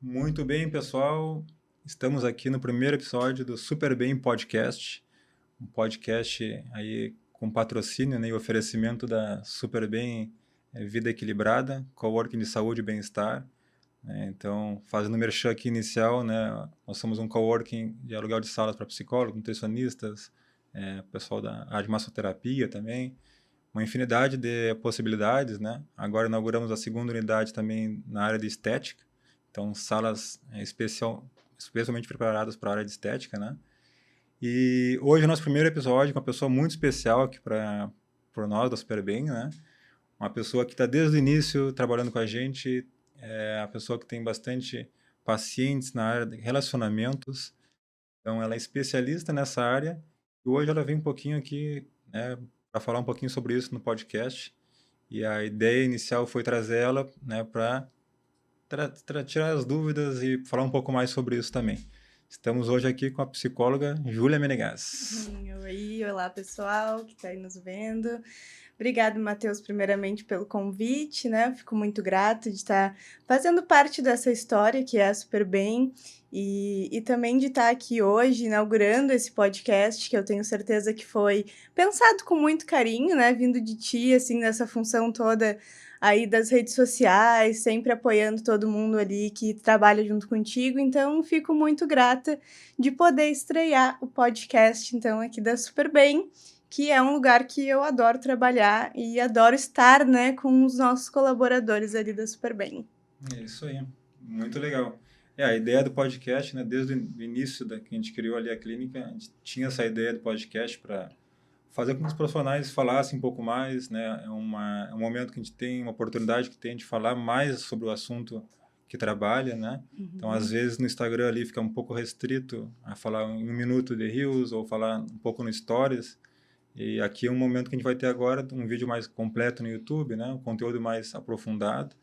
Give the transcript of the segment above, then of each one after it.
Muito bem, pessoal. Estamos aqui no primeiro episódio do Super Bem Podcast, um podcast aí com patrocínio, né, e oferecimento da Super Bem Vida Equilibrada, coworking de saúde e bem-estar. Então, fazendo o merchan aqui inicial, né, nós somos um coworking de aluguel de salas para psicólogos, nutricionistas, pessoal da área de massoterapia também, uma infinidade de possibilidades, né? Agora inauguramos a segunda unidade também na área de estética, então salas especialmente preparadas para a área de estética, né? E hoje é o nosso primeiro episódio com uma pessoa muito especial aqui por nós da Superbem, né? Uma pessoa que está desde o início trabalhando com a gente, é a pessoa que tem bastante pacientes na área de relacionamentos, então ela é especialista nessa área e hoje ela vem um pouquinho aqui, né, para falar um pouquinho sobre isso no podcast. E a ideia inicial foi trazer ela, né, para tirar as dúvidas e falar um pouco mais sobre isso também. Estamos hoje aqui com a psicóloga Júlia Menegas. Oi, olá pessoal que está aí nos vendo. Obrigado, Matheus, primeiramente pelo convite, né? Eu fico muito grata de estar fazendo parte dessa história que é a Super Bem e também de estar aqui hoje inaugurando esse podcast que eu tenho certeza que foi pensado com muito carinho, né? Vindo de ti, assim, nessa função toda aí das redes sociais, sempre apoiando todo mundo ali que trabalha junto contigo. Então, fico muito grata de poder estrear o podcast, então, aqui da Super Bem, que é um lugar que eu adoro trabalhar e adoro estar, né, com os nossos colaboradores ali da Super Bem. É isso aí, muito legal. A ideia do podcast, né, desde o início que a gente criou ali a clínica, a gente tinha essa ideia do podcast para fazer com que os profissionais falassem um pouco mais, né? É um momento que a gente tem, uma oportunidade que tem de falar mais sobre o assunto que trabalha, né? Então, às vezes, no Instagram ali fica um pouco restrito a falar em um minuto de Reels ou falar um pouco no Stories. E aqui é um momento que a gente vai ter agora um vídeo mais completo no YouTube, né? Um conteúdo mais aprofundado.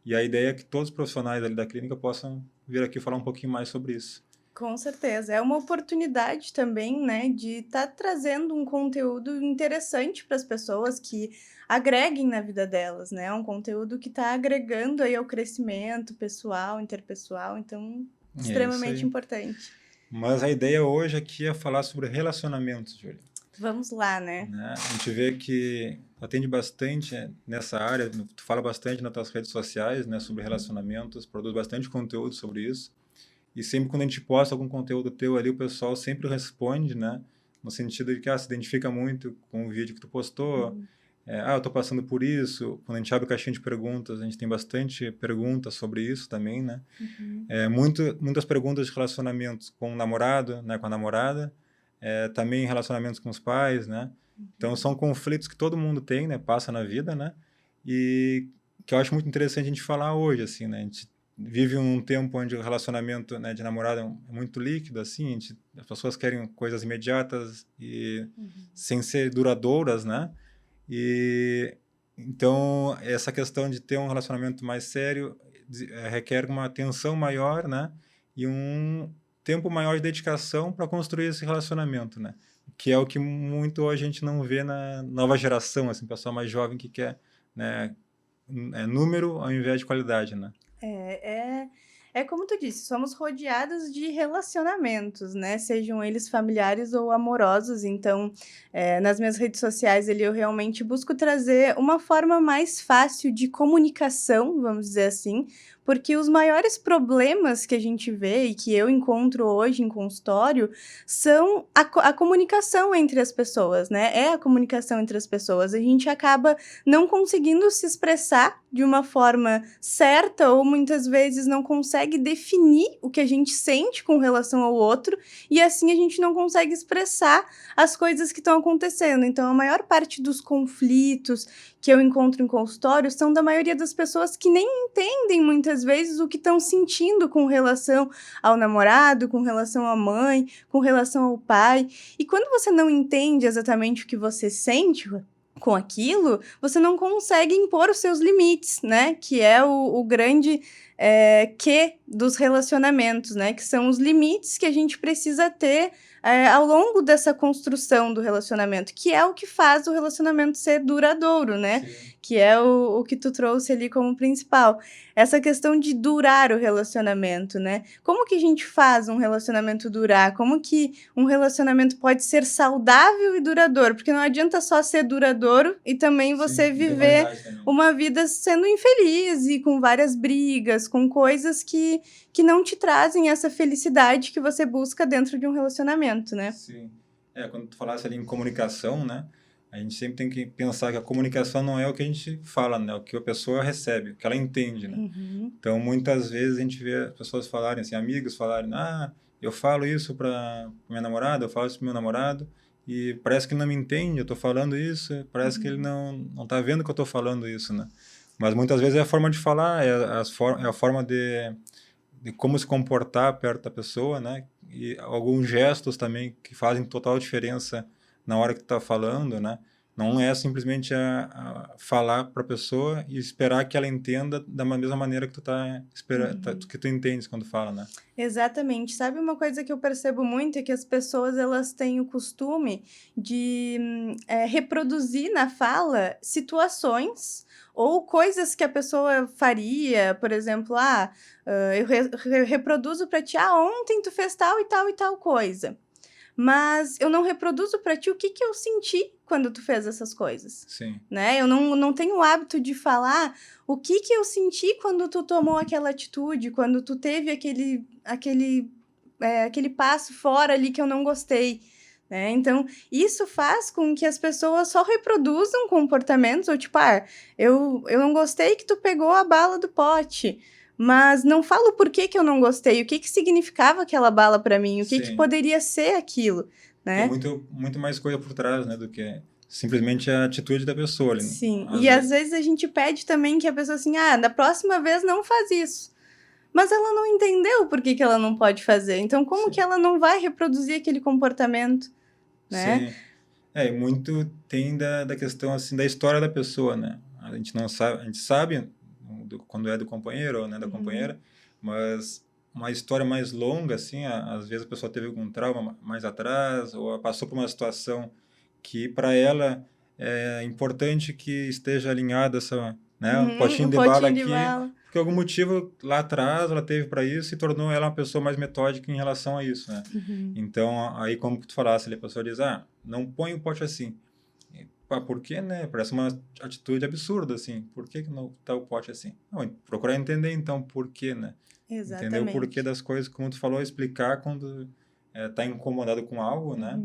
E a ideia é que todos os profissionais ali da clínica possam vir aqui falar um pouquinho mais sobre isso. Com certeza. É uma oportunidade também, né, de estar trazendo um conteúdo interessante para as pessoas que agreguem na vida delas, né? Um conteúdo que está agregando aí ao crescimento pessoal, interpessoal, então, É isso extremamente aí. importante. Mas a ideia hoje aqui é falar sobre relacionamentos, Júlia. Vamos lá, né? A gente vê que atende bastante nessa área, tu fala bastante nas tuas redes sociais, né, sobre relacionamentos, produz bastante conteúdo sobre isso. E sempre quando a gente posta algum conteúdo teu ali, o pessoal sempre responde, né, no sentido de que se identifica muito com o vídeo que tu postou. Eu estou passando por isso. Quando a gente abre a caixinha de perguntas, a gente tem bastante perguntas sobre isso também, né? Muitas perguntas de relacionamentos com o namorado, né, com a namorada, também relacionamentos com os pais, né? Então são conflitos que todo mundo tem, né, passa na vida, né? E que eu acho muito interessante a gente falar hoje, assim, né? A gente vive um tempo onde o relacionamento, né, de namorado é muito líquido, assim, as pessoas querem coisas imediatas e sem ser duradouras, né? E então essa questão de ter um relacionamento mais sério requer uma atenção maior, né? E um tempo maior de dedicação para construir esse relacionamento, né? Que é o que muito a gente não vê na nova geração, assim, pessoal mais jovem que quer, né, número ao invés de qualidade, né? É como tu disse, somos rodeados de relacionamentos, né? Sejam eles familiares ou amorosos. Então, nas minhas redes sociais ali, eu realmente busco trazer uma forma mais fácil de comunicação, vamos dizer assim, porque os maiores problemas que a gente vê e que eu encontro hoje em consultório são a comunicação entre as pessoas, né? É a comunicação entre as pessoas. A gente acaba não conseguindo se expressar de uma forma certa ou muitas vezes não consegue definir o que a gente sente com relação ao outro e assim a gente não consegue expressar as coisas que estão acontecendo. Então, a maior parte dos conflitos que eu encontro em consultório são da maioria das pessoas que nem entendem muitas vezes o que estão sentindo com relação ao namorado, com relação à mãe, com relação ao pai. E quando você não entende exatamente o que você sente com aquilo, você não consegue impor os seus limites, né? Que é o grande que dos relacionamentos, né? Que são os limites que a gente precisa ter ao longo dessa construção do relacionamento, que é o que faz o relacionamento ser duradouro, né? Sim. Que é o que tu trouxe ali como principal. Essa questão de durar o relacionamento, né? Como que a gente faz um relacionamento durar? Como que um relacionamento pode ser saudável e duradouro? Porque não adianta só ser duradouro e também você Sim, tem viver qualidade também. uma vida sendo infeliz e com várias brigas, com coisas que não te trazem essa felicidade que você busca dentro de um relacionamento, né? Sim. Quando tu falasse ali em comunicação, né? A gente sempre tem que pensar que a comunicação não é o que a gente fala, né? É o que a pessoa recebe, o que ela entende, né? Uhum. Então, muitas vezes a gente vê pessoas falarem assim, amigos falarem, eu falo isso para minha namorada, eu falo isso para meu namorado, e parece que ele não me entende, eu estou falando isso, parece que ele não está vendo que eu estou falando isso, né? Mas muitas vezes é a forma de falar, é a forma de como se comportar perto da pessoa, né? E alguns gestos também que fazem total diferença na hora que tu está falando, né? Não é simplesmente a falar para a pessoa e esperar que ela entenda da mesma maneira que tu tá esperando, que tu entendes quando fala, né? Exatamente. Sabe uma coisa que eu percebo muito é que as pessoas elas têm o costume de reproduzir na fala situações ou coisas que a pessoa faria, por exemplo, eu reproduzo para ti, ontem tu fez tal e tal e tal coisa. Mas eu não reproduzo para ti o que eu senti quando tu fez essas coisas, Sim. né? Eu não tenho o hábito de falar o que eu senti quando tu tomou aquela atitude, quando tu teve aquele passo fora ali que eu não gostei, né? Então, isso faz com que as pessoas só reproduzam comportamentos, ou tipo, eu não gostei que tu pegou a bala do pote, mas não falo por que eu não gostei, o que significava aquela bala para mim, o que Sim. poderia ser aquilo, Tem né? muito mais coisa por trás, né, do que simplesmente a atitude da pessoa ali. Sim, e às vezes a gente pede também que a pessoa assim, da próxima vez não faz isso. Mas ela não entendeu por que ela não pode fazer. Então, como Sim. que ela não vai reproduzir aquele comportamento, né? Sim. E muito tem da questão assim da história da pessoa, né? A gente não sabe, a gente sabe quando é do companheiro ou né, da companheira, mas uma história mais longa assim, às vezes a pessoa teve algum trauma mais atrás ou passou por uma situação que para ela é importante que esteja alinhada essa, né, um potinho Um de bala potinho de aqui, bala. porque algum motivo lá atrás ela teve para isso e tornou ela uma pessoa mais metódica em relação a isso, né? Então, aí como tu falasse, a pessoa diz, não põe o pote assim. Por quê, né? Parece uma atitude absurda, assim. Por que não tá o pote assim? Não, procurar entender, então, por quê, né? Entender o porquê Exatamente. das coisas, como tu falou, explicar quando tá incomodado com algo, né?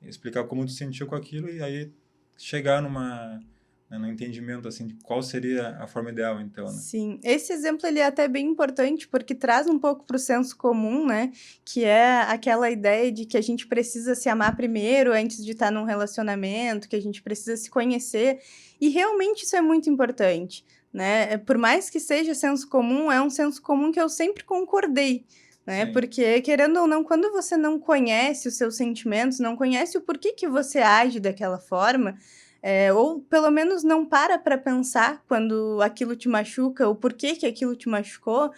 Explicar como tu sentiu com aquilo e aí chegar num entendimento, assim, de qual seria a forma ideal, então, né? Sim, esse exemplo ele é até bem importante porque traz um pouco para o senso comum, né? Que é aquela ideia de que a gente precisa se amar primeiro antes de estar num relacionamento, que a gente precisa se conhecer. E realmente isso é muito importante, né? Por mais que seja senso comum, é um senso comum que eu sempre concordei. Né? Sim. Porque, querendo ou não, quando você não conhece os seus sentimentos, não conhece o porquê que você age daquela forma, ou pelo menos não para pensar quando aquilo te machuca, o porquê que aquilo te machucou,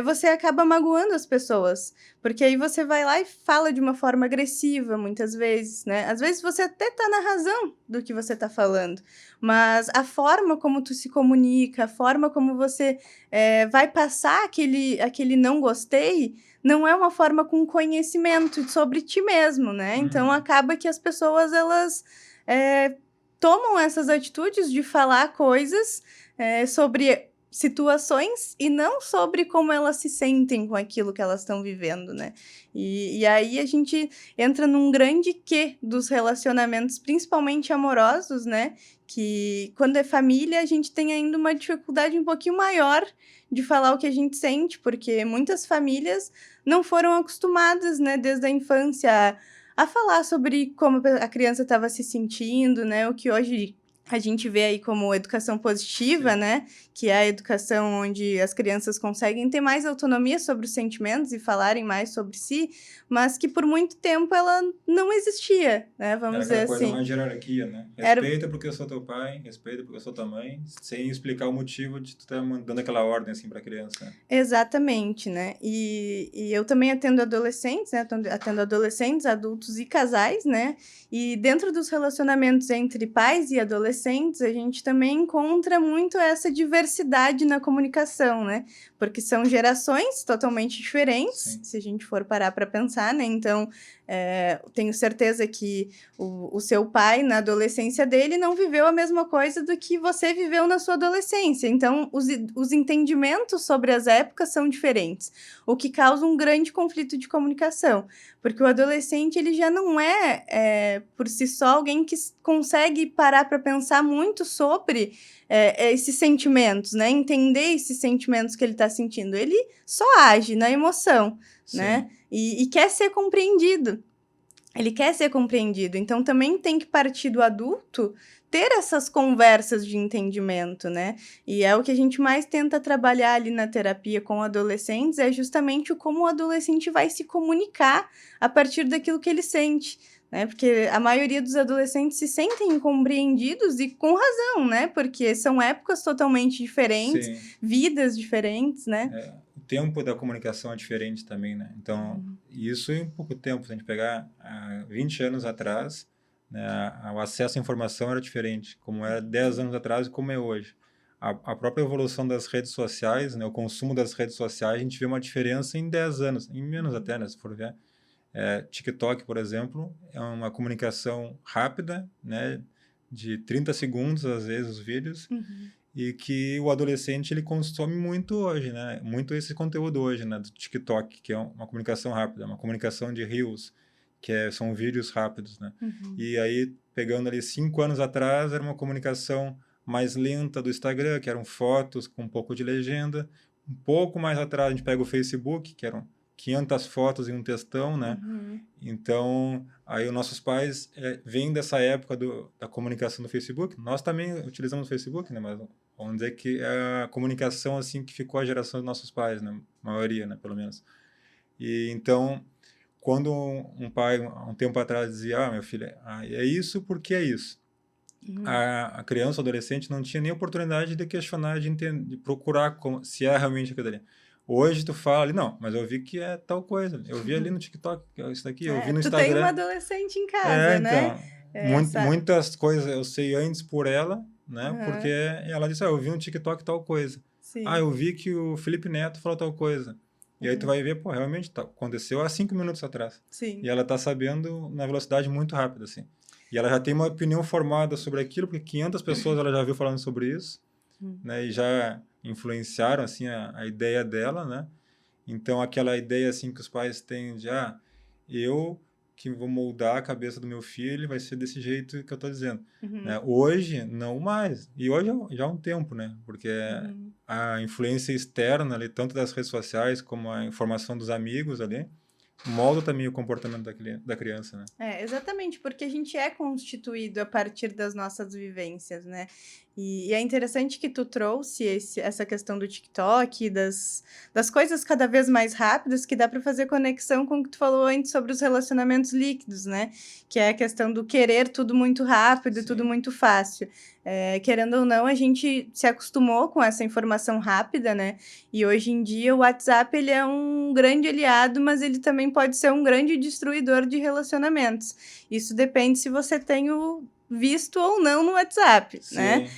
você acaba magoando as pessoas. Porque aí você vai lá e fala de uma forma agressiva, muitas vezes, né? Às vezes você até tá na razão do que você tá falando, mas a forma como tu se comunica, a forma como você vai passar aquele não gostei, não é uma forma com conhecimento sobre ti mesmo, né? Então acaba que as pessoas, elas tomam essas atitudes de falar coisas sobre situações e não sobre como elas se sentem com aquilo que elas estão vivendo, né? E aí a gente entra num grande quê dos relacionamentos, principalmente amorosos, né? Que quando é família, a gente tem ainda uma dificuldade um pouquinho maior de falar o que a gente sente, porque muitas famílias não foram acostumadas, né, desde a infância a falar sobre como a criança estava se sentindo, né? O que hoje a gente vê aí como educação positiva, Sim. né? Que é a educação onde as crianças conseguem ter mais autonomia sobre os sentimentos e falarem mais sobre si, mas que por muito tempo ela não existia, né? Era Vamos dizer aquela coisa assim. mais de hierarquia, né? Era, Respeita porque eu sou teu pai, respeita porque eu sou tua mãe, sem explicar o motivo de tu estar dando aquela ordem assim para criança, né? exatamente, né? E eu também atendo adolescentes, né? Atendo adolescentes, adultos e casais, né? E dentro dos relacionamentos entre pais e adolescentes, a gente também encontra muito essa diversidade na comunicação, né? Porque são gerações totalmente diferentes, Sim. se a gente for parar para pensar, né? Então, tenho certeza que o seu pai, na adolescência dele, não viveu a mesma coisa do que você viveu na sua adolescência. Então, os entendimentos sobre as épocas são diferentes, o que causa um grande conflito de comunicação. Porque o adolescente, ele já não é por si só, alguém que consegue parar para pensar muito sobre esses sentimentos, né? Entender esses sentimentos que ele está sentindo. Ele só age na emoção, né? Sim. E quer ser compreendido. Ele quer ser compreendido. Então, também tem que partir do adulto ter essas conversas de entendimento, né? E é o que a gente mais tenta trabalhar ali na terapia com adolescentes, é justamente como o adolescente vai se comunicar a partir daquilo que ele sente, né? Porque a maioria dos adolescentes se sentem incompreendidos e com razão, né? Porque são épocas totalmente diferentes, Sim. vidas diferentes, né? O tempo da comunicação é diferente também, né? Então, isso em pouco tempo, se a gente pegar 20 anos atrás, né, o acesso à informação era diferente, como era 10 anos atrás e como é hoje. A própria evolução das redes sociais, né, o consumo das redes sociais, a gente vê uma diferença em 10 anos, em menos até, né, se for ver. TikTok, por exemplo, é uma comunicação rápida, né, de 30 segundos, às vezes, os vídeos, e que o adolescente ele consome muito hoje, né? Muito esse conteúdo hoje, né? Do TikTok, que é uma comunicação rápida, uma comunicação de reels, são vídeos rápidos, né? E aí, pegando ali 5 anos atrás, era uma comunicação mais lenta do Instagram, que eram fotos com um pouco de legenda. Um pouco mais atrás, a gente pega o Facebook, que eram 500 fotos em um textão, né? Então, aí os nossos pais vêm dessa época da comunicação do Facebook. Nós também utilizamos o Facebook, né? Mas vamos dizer que é a comunicação assim que ficou a geração dos nossos pais, né? A maioria, né? Pelo menos. E então, quando um pai, um tempo atrás, dizia, meu filho, é isso porque é isso. A criança, o adolescente, não tinha nem oportunidade de questionar, de entender, de procurar se é realmente aquilo ali. Hoje tu fala ali, não, mas eu vi que é tal coisa. Eu vi ali no TikTok, isso daqui, eu vi no Tu tem uma Instagram. adolescente em casa, né? Então, Essa... muitas coisas eu sei antes por ela, né? Porque Uhum, ela disse, eu vi no TikTok tal coisa. sim. Eu vi que o Felipe Neto falou tal coisa. E aí tu vai ver, pô, realmente aconteceu há 5 minutos atrás. Sim. E ela tá sabendo na velocidade muito rápida, assim. E ela já tem uma opinião formada sobre aquilo, porque 500 pessoas ela já viu falando sobre isso, né? E já influenciaram, assim, a ideia dela, né? Então, aquela ideia, assim, que os pais têm de, eu que vou moldar a cabeça do meu filho, vai ser desse jeito que eu estou dizendo. Né? Hoje, não mais. E hoje já há um tempo, né? Porque a influência externa ali, tanto das redes sociais como a informação dos amigos ali, molda também o comportamento da criança, né? Exatamente, porque a gente é constituído a partir das nossas vivências, né? E é interessante que tu trouxe essa questão do TikTok, das coisas cada vez mais rápidas, que dá para fazer conexão com o que tu falou antes sobre os relacionamentos líquidos, né? Que é a questão do querer tudo muito rápido, Sim. tudo muito fácil. Querendo ou não, a gente se acostumou com essa informação rápida, né? E hoje em dia o WhatsApp ele é um grande aliado, mas ele também pode ser um grande destruidor de relacionamentos. Isso depende se você tem o visto ou não no WhatsApp, Sim. né?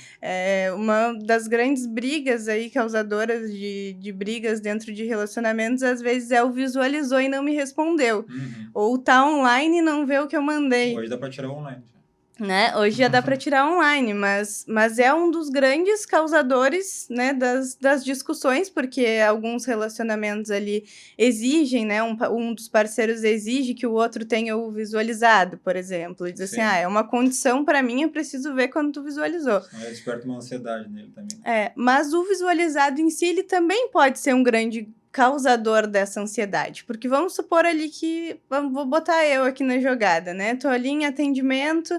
Uma das grandes brigas aí, causadoras de brigas dentro de relacionamentos, às vezes é o visualizou e não me respondeu. Ou tá online e não vê o que eu mandei. Hoje dá para tirar online. Né? Hoje já dá para tirar online, mas é um dos grandes causadores, né, das discussões, porque alguns relacionamentos ali exigem, né, um dos parceiros exige que o outro tenha o visualizado, por exemplo, e diz assim, é uma condição para mim, eu preciso ver quando tu visualizou. Senão desperta uma ansiedade nele também. Mas o visualizado em si, ele também pode ser um grande causador dessa ansiedade, porque vamos supor ali que, vou botar eu aqui na jogada, né, tô ali em atendimento,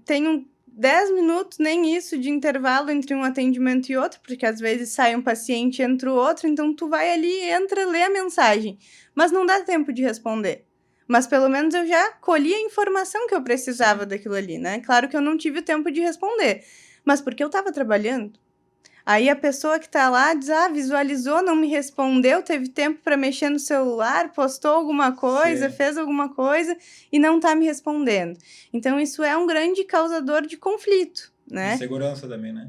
tenho 10 minutos, nem isso, de intervalo entre um atendimento e outro, porque às vezes sai um paciente e entra o outro, então tu vai ali, entra, lê a mensagem, mas não dá tempo de responder. Mas pelo menos eu já colhi a informação que eu precisava daquilo ali, né? Claro que eu não tive tempo de responder, mas porque eu estava trabalhando. Aí a pessoa que está lá diz, visualizou, não me respondeu, teve tempo para mexer no celular, postou alguma coisa, fez alguma coisa e não está me respondendo. Então, isso é um grande causador de conflito, né? Insegurança também, né?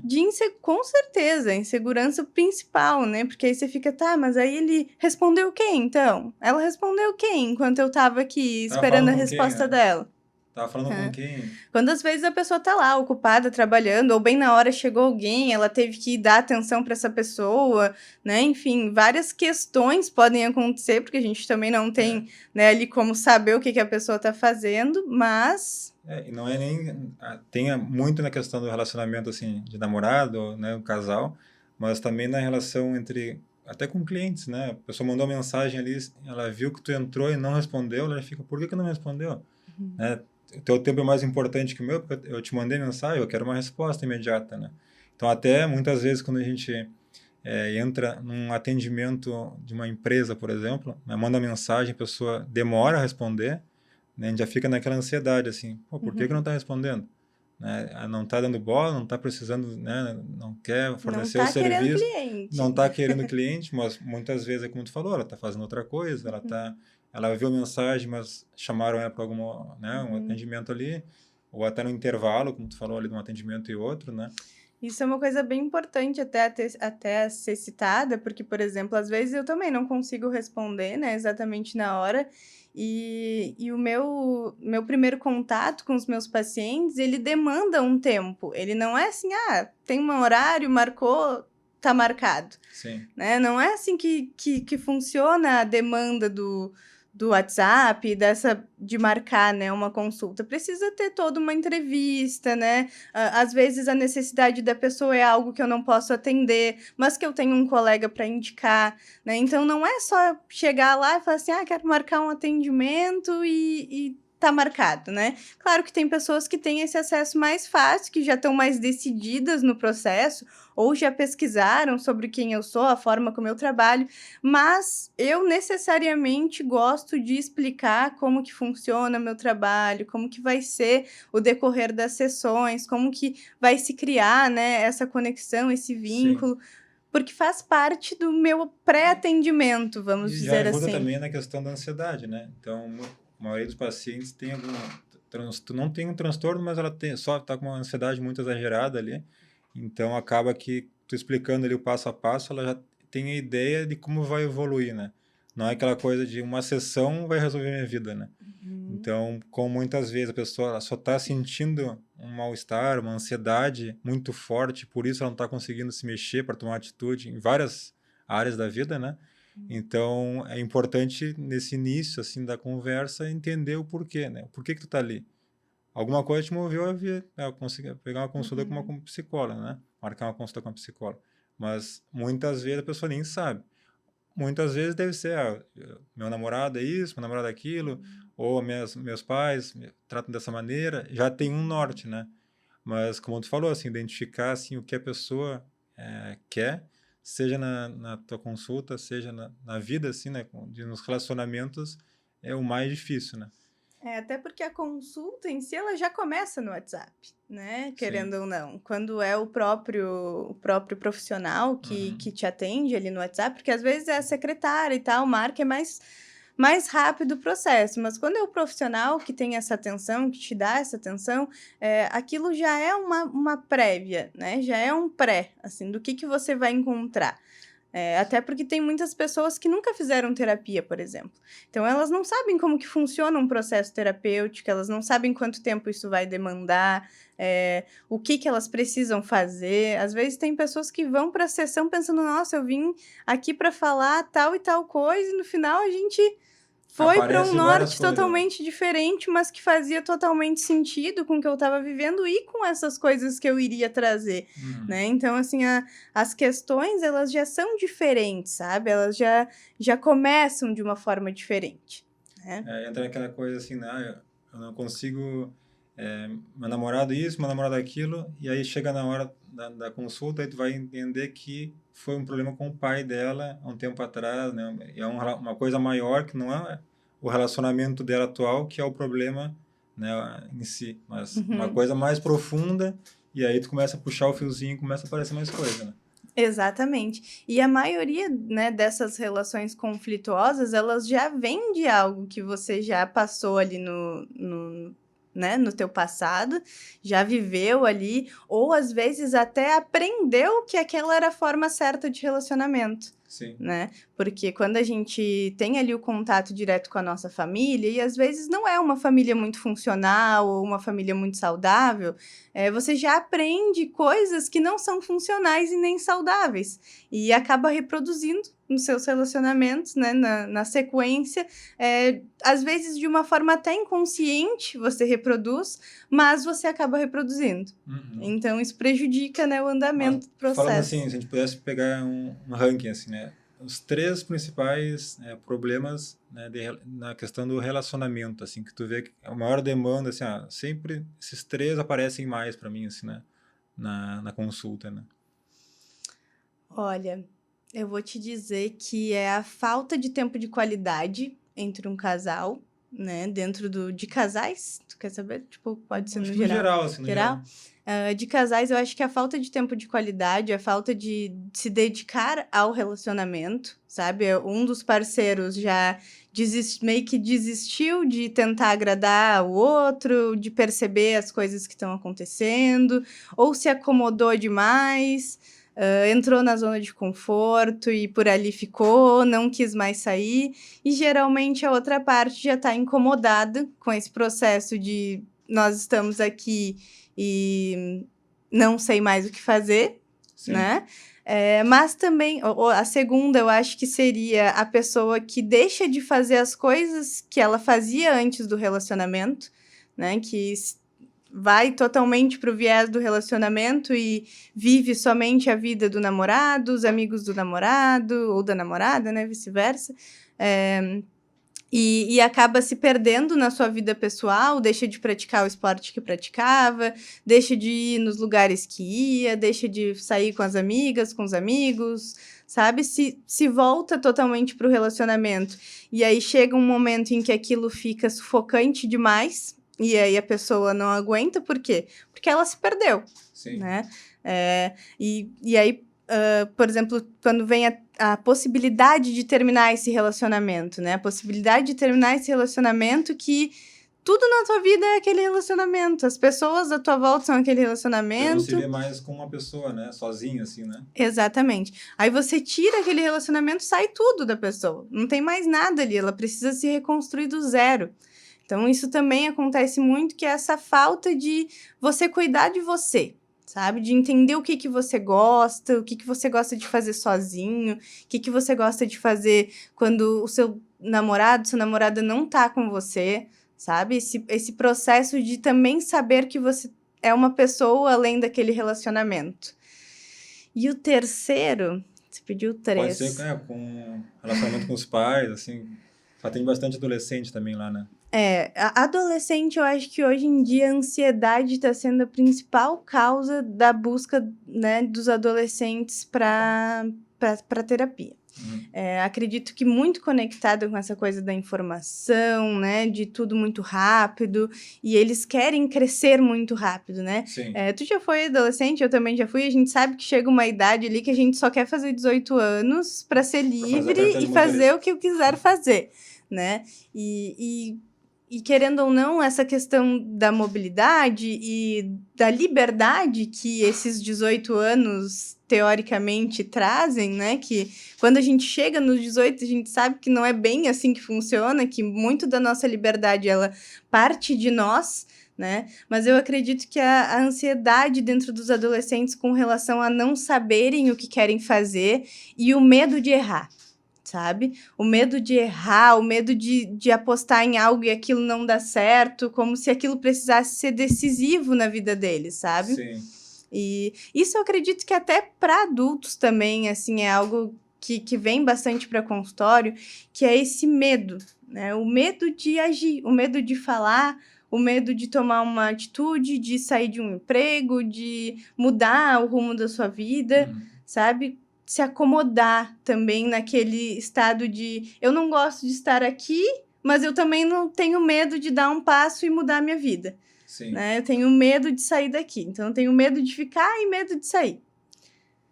Com certeza, insegurança principal, né? Porque aí você fica, mas aí ele respondeu quem, então? Ela respondeu quem, enquanto eu estava aqui esperando a resposta dela? Tava falando com quem? Quando às vezes a pessoa tá lá ocupada trabalhando, ou bem na hora chegou alguém, ela teve que dar atenção para essa pessoa, né? Enfim, várias questões podem acontecer, porque a gente também não tem, né, ali como saber o que a pessoa tá fazendo, mas... E não é nem... Tem muito na questão do relacionamento, assim, de namorado, né, um casal, mas também na relação entre... Até com clientes, né? A pessoa mandou uma mensagem ali, ela viu que tu entrou e não respondeu, ela fica, por que não me respondeu? Né? O teu tempo é mais importante que o meu, porque eu te mandei mensagem, eu quero uma resposta imediata, né? Então, até muitas vezes, quando a gente entra num atendimento de uma empresa, por exemplo, né, manda mensagem, a pessoa demora a responder, né, a gente já fica naquela ansiedade, assim, por que não está respondendo? Né? Não está dando bola, não está precisando, né, não quer fornecer o serviço, não está querendo cliente, mas muitas vezes, é como tu falou, ela está fazendo outra coisa, ela viu a mensagem, mas chamaram ela para algum, né, um atendimento ali, ou até no intervalo, como tu falou ali, de um atendimento e outro, né? Isso é uma coisa bem importante até ser citada, porque, por exemplo, às vezes eu também não consigo responder, né, exatamente na hora, e o meu primeiro contato com os meus pacientes, ele demanda um tempo, ele não é assim, tem um horário, marcou, tá marcado. Sim. Né? Não é assim que funciona a demanda do WhatsApp, de marcar, né, uma consulta. Precisa ter toda uma entrevista, né? Às vezes a necessidade da pessoa é algo que eu não posso atender, mas que eu tenho um colega para indicar, né? Então não é só chegar lá e falar assim, quero marcar um atendimento e tá marcado, né? Claro que tem pessoas que têm esse acesso mais fácil, que já estão mais decididas no processo, ou já pesquisaram sobre quem eu sou, a forma como eu trabalho, mas eu necessariamente gosto de explicar como que funciona meu trabalho, como que vai ser o decorrer das sessões, como que vai se criar, né, essa conexão, esse vínculo, porque faz parte do meu pré-atendimento, vamos dizer assim. E já ajuda também na questão da ansiedade, né? Então, a maioria dos pacientes tem não tem um transtorno, mas ela só está com uma ansiedade muito exagerada ali. Então, acaba que tu explicando ali o passo a passo, ela já tem a ideia de como vai evoluir, né? Não é aquela coisa de uma sessão vai resolver minha vida, né? Então, como muitas vezes a pessoa ela só está sentindo um mal-estar, uma ansiedade muito forte, por isso ela não está conseguindo se mexer para tomar atitude em várias áreas da vida, né? Então, é importante, nesse início, assim, da conversa, entender o porquê, né? Por que tu tá ali? Alguma coisa te moveu a vir, né? Conseguir pegar uma consulta com uma psicóloga, né? Marcar uma consulta com uma psicóloga. Mas, muitas vezes, a pessoa nem sabe. Muitas vezes deve ser, meu namorado é isso, meu namorado é aquilo, ou meus pais me tratam dessa maneira, já tem um norte, né? Mas, como tu falou, assim, identificar, assim, o que a pessoa quer, seja na tua consulta, seja na vida, assim, né, nos relacionamentos, é o mais difícil, né? Até porque a consulta em si, ela já começa no WhatsApp, né? Querendo ou não. Quando é o próprio profissional que te atende ali no WhatsApp, porque às vezes é a secretária e tal, marca, é mais rápido o processo. Mas quando é o profissional que tem essa atenção, que te dá essa atenção, aquilo já é uma prévia, né? Já é um pré, assim, do que você vai encontrar. Até porque tem muitas pessoas que nunca fizeram terapia, por exemplo. Então, elas não sabem como que funciona um processo terapêutico, elas não sabem quanto tempo isso vai demandar, o que elas precisam fazer. Às vezes, tem pessoas que vão para a sessão pensando, nossa, eu vim aqui para falar tal e tal coisa, e no final a gente foi para um norte totalmente diferente, mas que fazia totalmente sentido com o que eu estava vivendo e com essas coisas que eu iria trazer, né? Então, assim, as questões, elas já são diferentes, sabe? Elas já começam de uma forma diferente, né? Entra aquela coisa assim, né? Eu não consigo meu namorado isso, meu namorado aquilo, e aí chega na hora da consulta, aí tu vai entender que foi um problema com o pai dela há um tempo atrás, né? E é uma coisa maior que não é o relacionamento dela atual, que é o problema, né, em si, mas uma Uhum. coisa mais profunda, e aí tu começa a puxar o fiozinho e começa a aparecer mais coisa, né? Exatamente. E a maioria, né, dessas relações conflituosas, elas já vêm de algo que você já passou ali né, no teu passado, já viveu ali, ou às vezes até aprendeu que aquela era a forma certa de relacionamento. Sim. Né? Porque quando a gente tem ali o contato direto com a nossa família, e às vezes não é uma família muito funcional ou uma família muito saudável, você já aprende coisas que não são funcionais e nem saudáveis, e acaba reproduzindo nos seus relacionamentos, né, na sequência, às vezes de uma forma até inconsciente você reproduz, mas você acaba reproduzindo. Uhum. Então isso prejudica, né, o andamento do processo. Falando assim, se a gente pudesse pegar um ranking, assim, né? Os 3 principais problemas, né, na questão do relacionamento, assim, que tu vê que a maior demanda, assim, sempre esses 3 aparecem mais para mim, assim, né, na consulta, né? Olha, eu vou te dizer que é a falta de tempo de qualidade entre um casal, né? Dentro de casais, tu quer saber? Tipo, pode ser Acho no que no geral. geral, assim, no geral. De casais, eu acho que a falta de tempo de qualidade, a falta de se dedicar ao relacionamento, sabe? Um dos parceiros já meio que desistiu de tentar agradar o outro, de perceber as coisas que estão acontecendo, ou se acomodou demais, entrou na zona de conforto e por ali ficou, não quis mais sair, e geralmente a outra parte já está incomodada com esse processo de nós estamos aqui e não sei mais o que fazer, Sim. né? Mas também, a segunda, eu acho que seria a pessoa que deixa de fazer as coisas que ela fazia antes do relacionamento, né? Que vai totalmente pro viés do relacionamento e vive somente a vida do namorado, os amigos do namorado, ou da namorada, né? Vice-versa. E acaba se perdendo na sua vida pessoal, deixa de praticar o esporte que praticava, deixa de ir nos lugares que ia, deixa de sair com as amigas, com os amigos, sabe? Se volta totalmente para o relacionamento. E aí chega um momento em que aquilo fica sufocante demais, e aí a pessoa não aguenta, por quê? Porque ela se perdeu, Sim. né? E aí, por exemplo, quando vem a possibilidade de terminar esse relacionamento, né? A possibilidade de terminar esse relacionamento que tudo na tua vida é aquele relacionamento. As pessoas à tua volta são aquele Já relacionamento. não se vê mais com uma pessoa, né? Sozinha, assim, né? Exatamente. Aí você tira aquele relacionamento, sai tudo da pessoa. Não tem mais nada ali, ela precisa se reconstruir do zero. Então, isso também acontece muito, que é essa falta de você cuidar de você, sabe? De entender o que você gosta, o que você gosta de fazer sozinho, o que você gosta de fazer quando o seu namorado, sua namorada não tá com você, sabe? Esse processo de também saber que você é uma pessoa além daquele relacionamento. E o terceiro, você pediu Pode 3. ser com relacionamento com os pais, assim. Tem bastante adolescente também lá, né? Adolescente, eu acho que hoje em dia a ansiedade está sendo a principal causa da busca, né, dos adolescentes para terapia. Acredito que muito conectado com essa coisa da informação, né, de tudo muito rápido, e eles querem crescer muito rápido, né? Sim. Tu já foi adolescente, eu também já fui, a gente sabe que chega uma idade ali que a gente só quer fazer 18 anos para ser livre e fazer o que eu quiser fazer, né? E querendo ou não, essa questão da mobilidade e da liberdade que esses 18 anos, teoricamente, trazem, né? Que quando a gente chega nos 18, a gente sabe que não é bem assim que funciona, que muito da nossa liberdade, ela parte de nós, né? Mas eu acredito que a ansiedade dentro dos adolescentes com relação a não saberem o que querem fazer e o medo de errar, sabe? O medo de errar, o medo de apostar em algo e aquilo não dar certo, como se aquilo precisasse ser decisivo na vida deles, sabe? Sim. E isso eu acredito que até para adultos também, assim, é algo que vem bastante para consultório, que é esse medo, né? O medo de agir, o medo de falar, o medo de tomar uma atitude, de sair de um emprego, de mudar o rumo da sua vida, sabe? Se acomodar também naquele estado de eu não gosto de estar aqui, mas eu também não tenho medo de dar um passo e mudar a minha vida, Sim. né? Eu tenho medo de sair daqui, então eu tenho medo de ficar e medo de sair.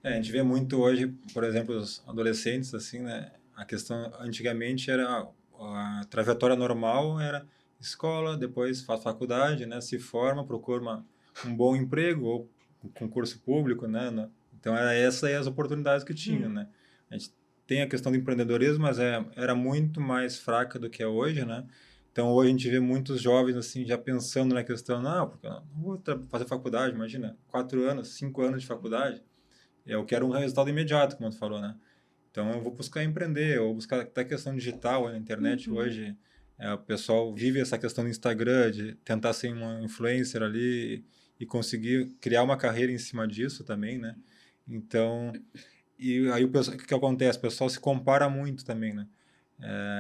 A gente vê muito hoje, por exemplo, os adolescentes, assim, né? A questão, antigamente, era a trajetória normal era escola, depois faz faculdade, né? Se forma, procura um bom emprego ou um concurso público, né? Então, era essa aí as oportunidades que tinha, né? A gente tem a questão do empreendedorismo, mas era muito mais fraca do que é hoje, né? Então, hoje a gente vê muitos jovens, assim, já pensando na questão, não, porque eu não vou fazer faculdade, imagina, 4 anos, 5 anos de faculdade, eu quero um resultado imediato, como tu falou, né? Então, eu vou buscar empreender, ou buscar até questão digital na internet hoje. O pessoal vive essa questão do Instagram, de tentar ser uma influencer ali e conseguir criar uma carreira em cima disso também, né? Então, e aí o que acontece? O pessoal se compara muito também, né?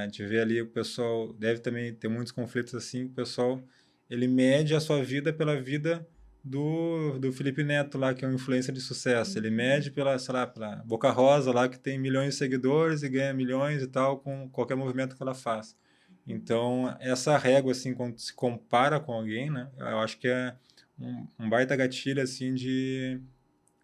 A gente vê ali o pessoal, deve também ter muitos conflitos assim, o pessoal, ele mede a sua vida pela vida do Felipe Neto lá, que é um influencer de sucesso. Ele mede pela, sei lá, pela Boca Rosa lá, que tem milhões de seguidores e ganha milhões e tal, com qualquer movimento que ela faz. Então, essa régua, assim, quando se compara com alguém, né, eu acho que é um baita gatilho, assim, de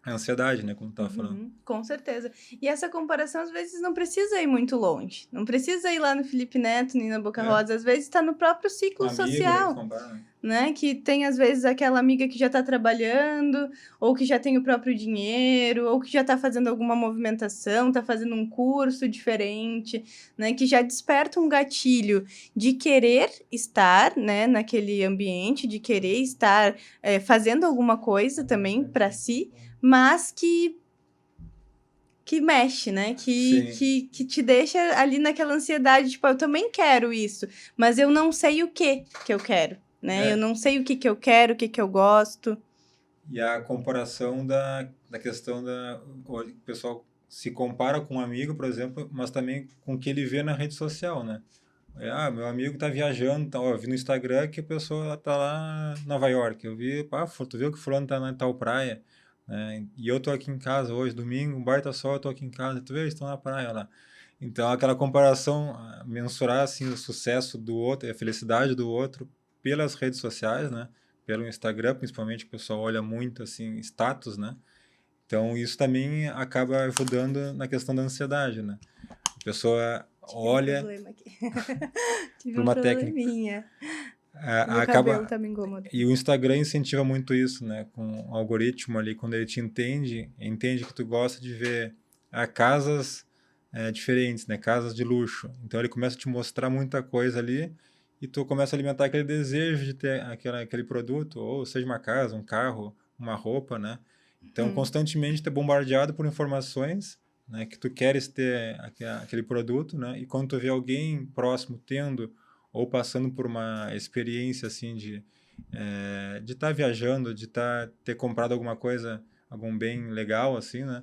ansiedade, né, como tu tava falando. Com certeza. E essa comparação, às vezes, não precisa ir muito longe. Não precisa ir lá no Felipe Neto, nem na Boca Rosa. Às vezes, está no próprio ciclo Um amigo, né, que social. compara, Né? Que tem, às vezes, aquela amiga que já está trabalhando, ou que já tem o próprio dinheiro, ou que já está fazendo alguma movimentação, está fazendo um curso diferente, né? Que já desperta um gatilho de querer estar, né, naquele ambiente, de querer estar fazendo alguma coisa também para si, mas que mexe, né? Que te deixa ali naquela ansiedade, tipo, eu também quero isso, mas eu não sei o que eu quero, né? Eu não sei o que eu quero, o que eu gosto. E a comparação da questão o pessoal se compara com um amigo, por exemplo, mas também com o que ele vê na rede social, né? Meu amigo tá viajando, tá, ó, eu vi no Instagram que a pessoa tá lá em Nova York. Eu vi, tu viu que fulano tá na tal praia, né? E eu tô aqui em casa hoje, domingo, um baita sol, eu tô aqui em casa, tu vê, eles estão na praia lá. Então, aquela comparação, mensurar, assim, o sucesso do outro, a felicidade do outro pelas redes sociais, né? Pelo Instagram, principalmente, o pessoal olha muito, assim, status, né? Então, isso também acaba ajudando na questão da ansiedade, né? A pessoa olha Tive por um uma técnica. probleminha. Meu cabelo tá me incomodando. E o Instagram incentiva muito isso, né? Com o algoritmo ali, quando ele te entende que tu gosta de ver casas diferentes, né? Casas de luxo. Então ele começa a te mostrar muita coisa ali e tu começa a alimentar aquele desejo de ter aquele produto, ou seja uma casa, um carro, uma roupa, né? Então constantemente tu é bombardeado por informações, né? Que tu queres ter aquele produto, né? E quando tu vê alguém próximo tendo ou passando por uma experiência assim de estar viajando, de ter comprado alguma coisa, algum bem legal assim, né?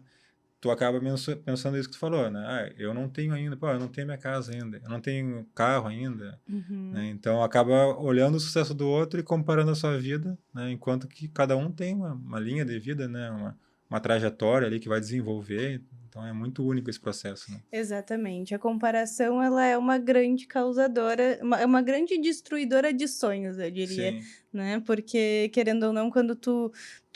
Tu acaba pensando isso que tu falou, né? Eu não tenho ainda, eu não tenho minha casa ainda, eu não tenho carro ainda, né? Então acaba olhando o sucesso do outro e comparando a sua vida, né? Enquanto que cada um tem uma linha de vida, né? Uma trajetória ali que vai desenvolver. Então é muito único esse processo, né? Exatamente. A comparação, ela é uma grande causadora, é uma grande destruidora de sonhos, eu diria, Sim. né? Porque, querendo ou não, quando tu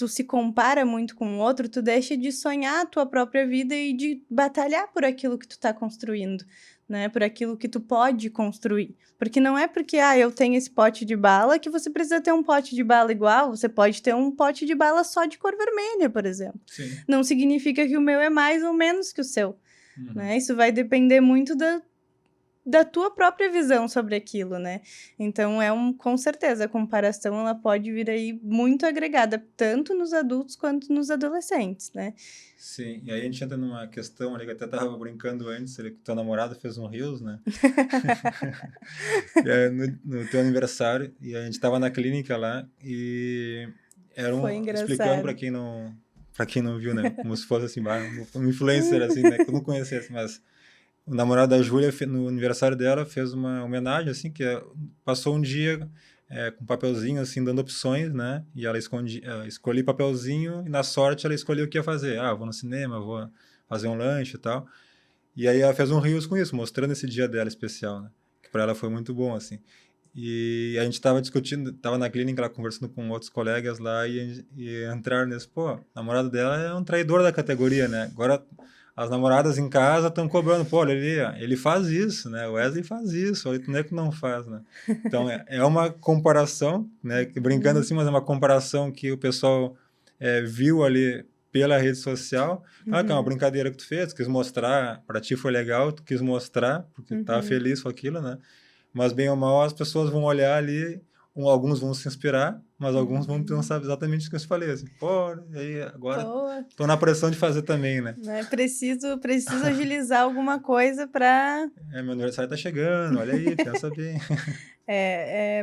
se compara muito com o outro, tu deixa de sonhar a tua própria vida e de batalhar por aquilo que tu tá construindo, né? Por aquilo que tu pode construir. Porque não é porque, eu tenho esse pote de bala que você precisa ter um pote de bala igual, você pode ter um pote de bala só de cor vermelha, por exemplo. Sim. Não significa que o meu é mais ou menos que o seu. Né? Isso vai depender muito da tua própria visão sobre aquilo, né? Então, com certeza, a comparação ela pode vir aí muito agregada, tanto nos adultos quanto nos adolescentes, né? Sim, e aí a gente entra numa questão ali que eu até estava brincando antes, que teu namorado fez um Reels, né? No teu aniversário, e a gente estava na clínica lá, e Foi explicando engraçado. para quem não viu, né? Como se fosse assim, um influencer, assim, né? Que eu não conhecesse, mas o namorado da Júlia, no aniversário dela, fez uma homenagem, assim, passou um dia com um papelzinho, assim, dando opções, né? E ela escolhia o papelzinho e, na sorte, ela escolhia o que ia fazer. Ah, vou no cinema, vou fazer um lanche e tal. E aí ela fez um Reels com isso, mostrando esse dia dela especial, né? Que para ela foi muito bom, assim. E a gente estava discutindo, estava na clínica lá conversando com outros colegas lá e entraram nesse, pô, o namorado dela é um traidor da categoria, né? Agora as namoradas em casa estão cobrando, pô, olha ele faz isso, né? O Wesley faz isso, olha, não é que não faz, né? Então é uma comparação, né? Brincando assim, mas é uma comparação que o pessoal viu ali pela rede social. Ah, que é uma brincadeira que tu fez, tu quis mostrar, para ti foi legal, tu quis mostrar, porque tava feliz com aquilo, né? Mas, bem ou mal, as pessoas vão olhar ali, alguns vão se inspirar, mas alguns vão pensar exatamente o que eu falei, assim, pô, aí agora Pô, tô na pressão de fazer também, né? né? Preciso agilizar alguma coisa para... Meu aniversário tá chegando, olha aí, pensa bem.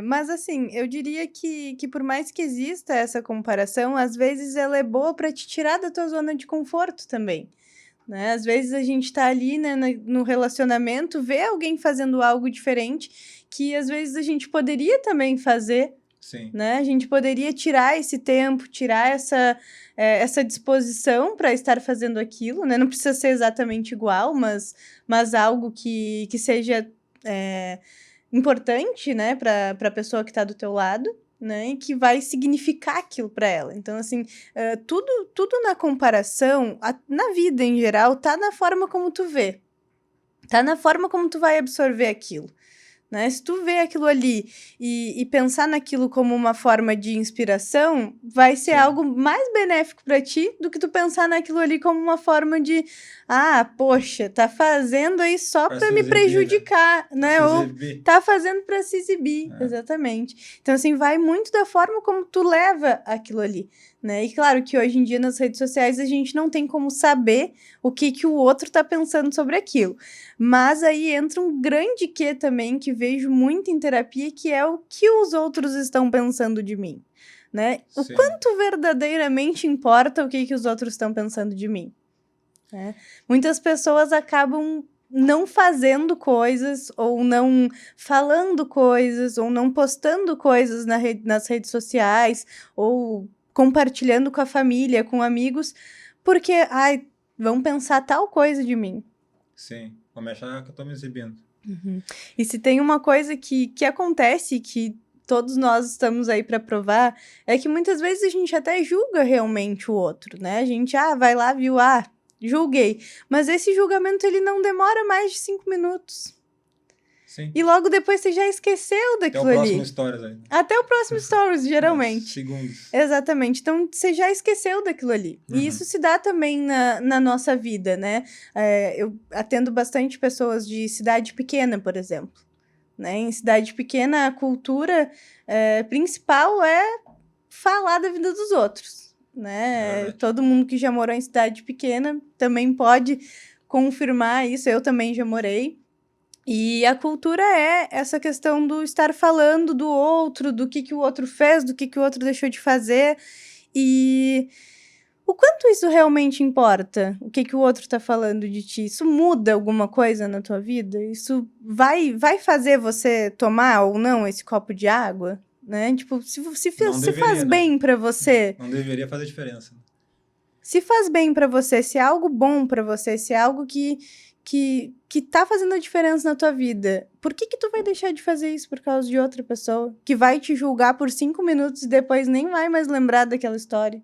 Mas assim, eu diria que por mais que exista essa comparação, às vezes ela é boa para te tirar da tua zona de conforto também, né? Às vezes a gente tá ali, né, no relacionamento, vê alguém fazendo algo diferente que às vezes a gente poderia também fazer, Sim, né? A gente poderia tirar esse tempo, tirar essa disposição para estar fazendo aquilo, né? Não precisa ser exatamente igual, mas algo que seja importante, né, para a pessoa que está do teu lado, né, e que vai significar aquilo para ela. Então, assim, tudo na comparação, na vida em geral, tá na forma como tu vê. Tá na forma como tu vai absorver aquilo. Né? Se tu vê aquilo ali e pensar naquilo como uma forma de inspiração, vai ser sim. algo mais benéfico para ti do que tu pensar naquilo ali como uma forma de, poxa, tá fazendo aí só Pra para se me exibir, né? prejudicar, Pra né? se Ou exibir. tá fazendo para se exibir, exatamente. Então, assim, vai muito da forma como tu leva aquilo ali, né? E claro que hoje em dia nas redes sociais a gente não tem como saber o que o outro tá pensando sobre aquilo. Mas aí entra um grande quê também que vejo muito em terapia, que é o que os outros estão pensando de mim, né? O Sim, quanto verdadeiramente importa o que os outros estão pensando de mim, né? Muitas pessoas acabam não fazendo coisas, ou não falando coisas, ou não postando coisas nas redes sociais, ou compartilhando com a família, com amigos, porque, vão pensar tal coisa de mim. sim. Vou me achar que eu tô me exibindo. E se tem uma coisa que acontece, que todos nós estamos aí para provar, é que muitas vezes a gente até julga realmente o outro, né? A gente, vai lá, viu, julguei. Mas esse julgamento, ele não demora mais de 5 minutos. Sim. E logo depois você já esqueceu Até daquilo o próximo ali. Stories aí. Até o próximo Stories, geralmente. Segundos. Exatamente. Então, você já esqueceu daquilo ali. E isso se dá também na nossa vida, né? Eu atendo bastante pessoas de cidade pequena, por exemplo. Né? Em cidade pequena, a cultura principal é falar da vida dos outros. Né? Verdade. Todo mundo que já morou em cidade pequena também pode confirmar isso. Eu também já morei. E a cultura é essa questão do estar falando do outro, do que o outro fez, do que o outro deixou de fazer. E o quanto isso realmente importa? O que o outro tá falando de ti? Isso muda alguma coisa na tua vida? Isso vai fazer você tomar ou não esse copo de água? Né? Tipo, Não se faz deveria, né? bem pra você, Não deveria fazer diferença. se faz bem pra você, se é algo bom pra você, se é algo que tá fazendo a diferença na tua vida, por que tu vai deixar de fazer isso por causa de outra pessoa? Que vai te julgar por 5 minutos e depois nem vai mais lembrar daquela história.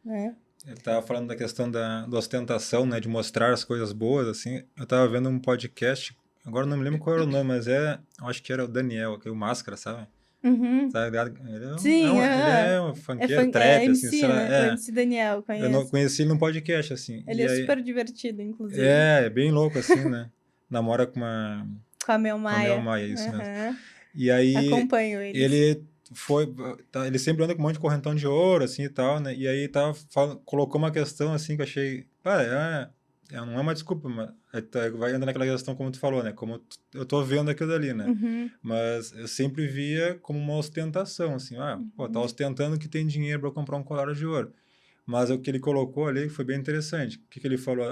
Né? Eu estava falando da questão da ostentação, né? De mostrar as coisas boas, assim. Eu estava vendo um podcast, agora não me lembro qual era o nome, mas eu acho que era o Daniel, aquele o Máscara, sabe? Uhum. Tá ligado? Ele é Sim, ele é um funkeiro, trap, assim, sei MC, lá. né? O MC Daniel, Eu não conheço. conheci ele num podcast, assim. Ele E é aí, super divertido, inclusive. é bem louco, assim, né? Namora Com a Mel com a Mel Maia. Maia, isso mesmo. Aham. E aí, Acompanho eles. ele ele sempre anda com um monte de correntão de ouro, assim, e tal, né? E aí colocou uma questão, assim, que eu achei, não é uma desculpa, mas vai andando naquela questão como tu falou, né? Como eu tô vendo aquilo ali, né? Uhum. Mas eu sempre via como uma ostentação, assim, pô, tá ostentando que tem dinheiro para comprar um colar de ouro. Mas o que ele colocou ali foi bem interessante. O que ele falou?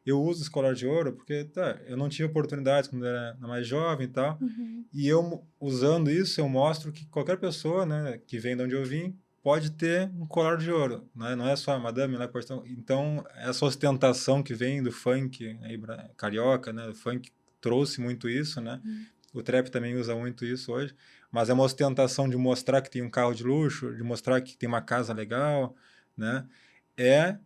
eu uso esse colar de ouro porque eu não tive oportunidades quando era mais jovem e tal, Uhum. e eu usando isso, eu mostro que qualquer pessoa, né, que vem de onde eu vim, pode ter um colar de ouro, né? Não é só a madame, né? Então, essa ostentação que vem do funk aí, carioca, né? O funk trouxe muito isso, né? Uhum. O trap também usa muito isso hoje, mas é uma ostentação de mostrar que tem um carro de luxo, de mostrar que tem uma casa legal, né? É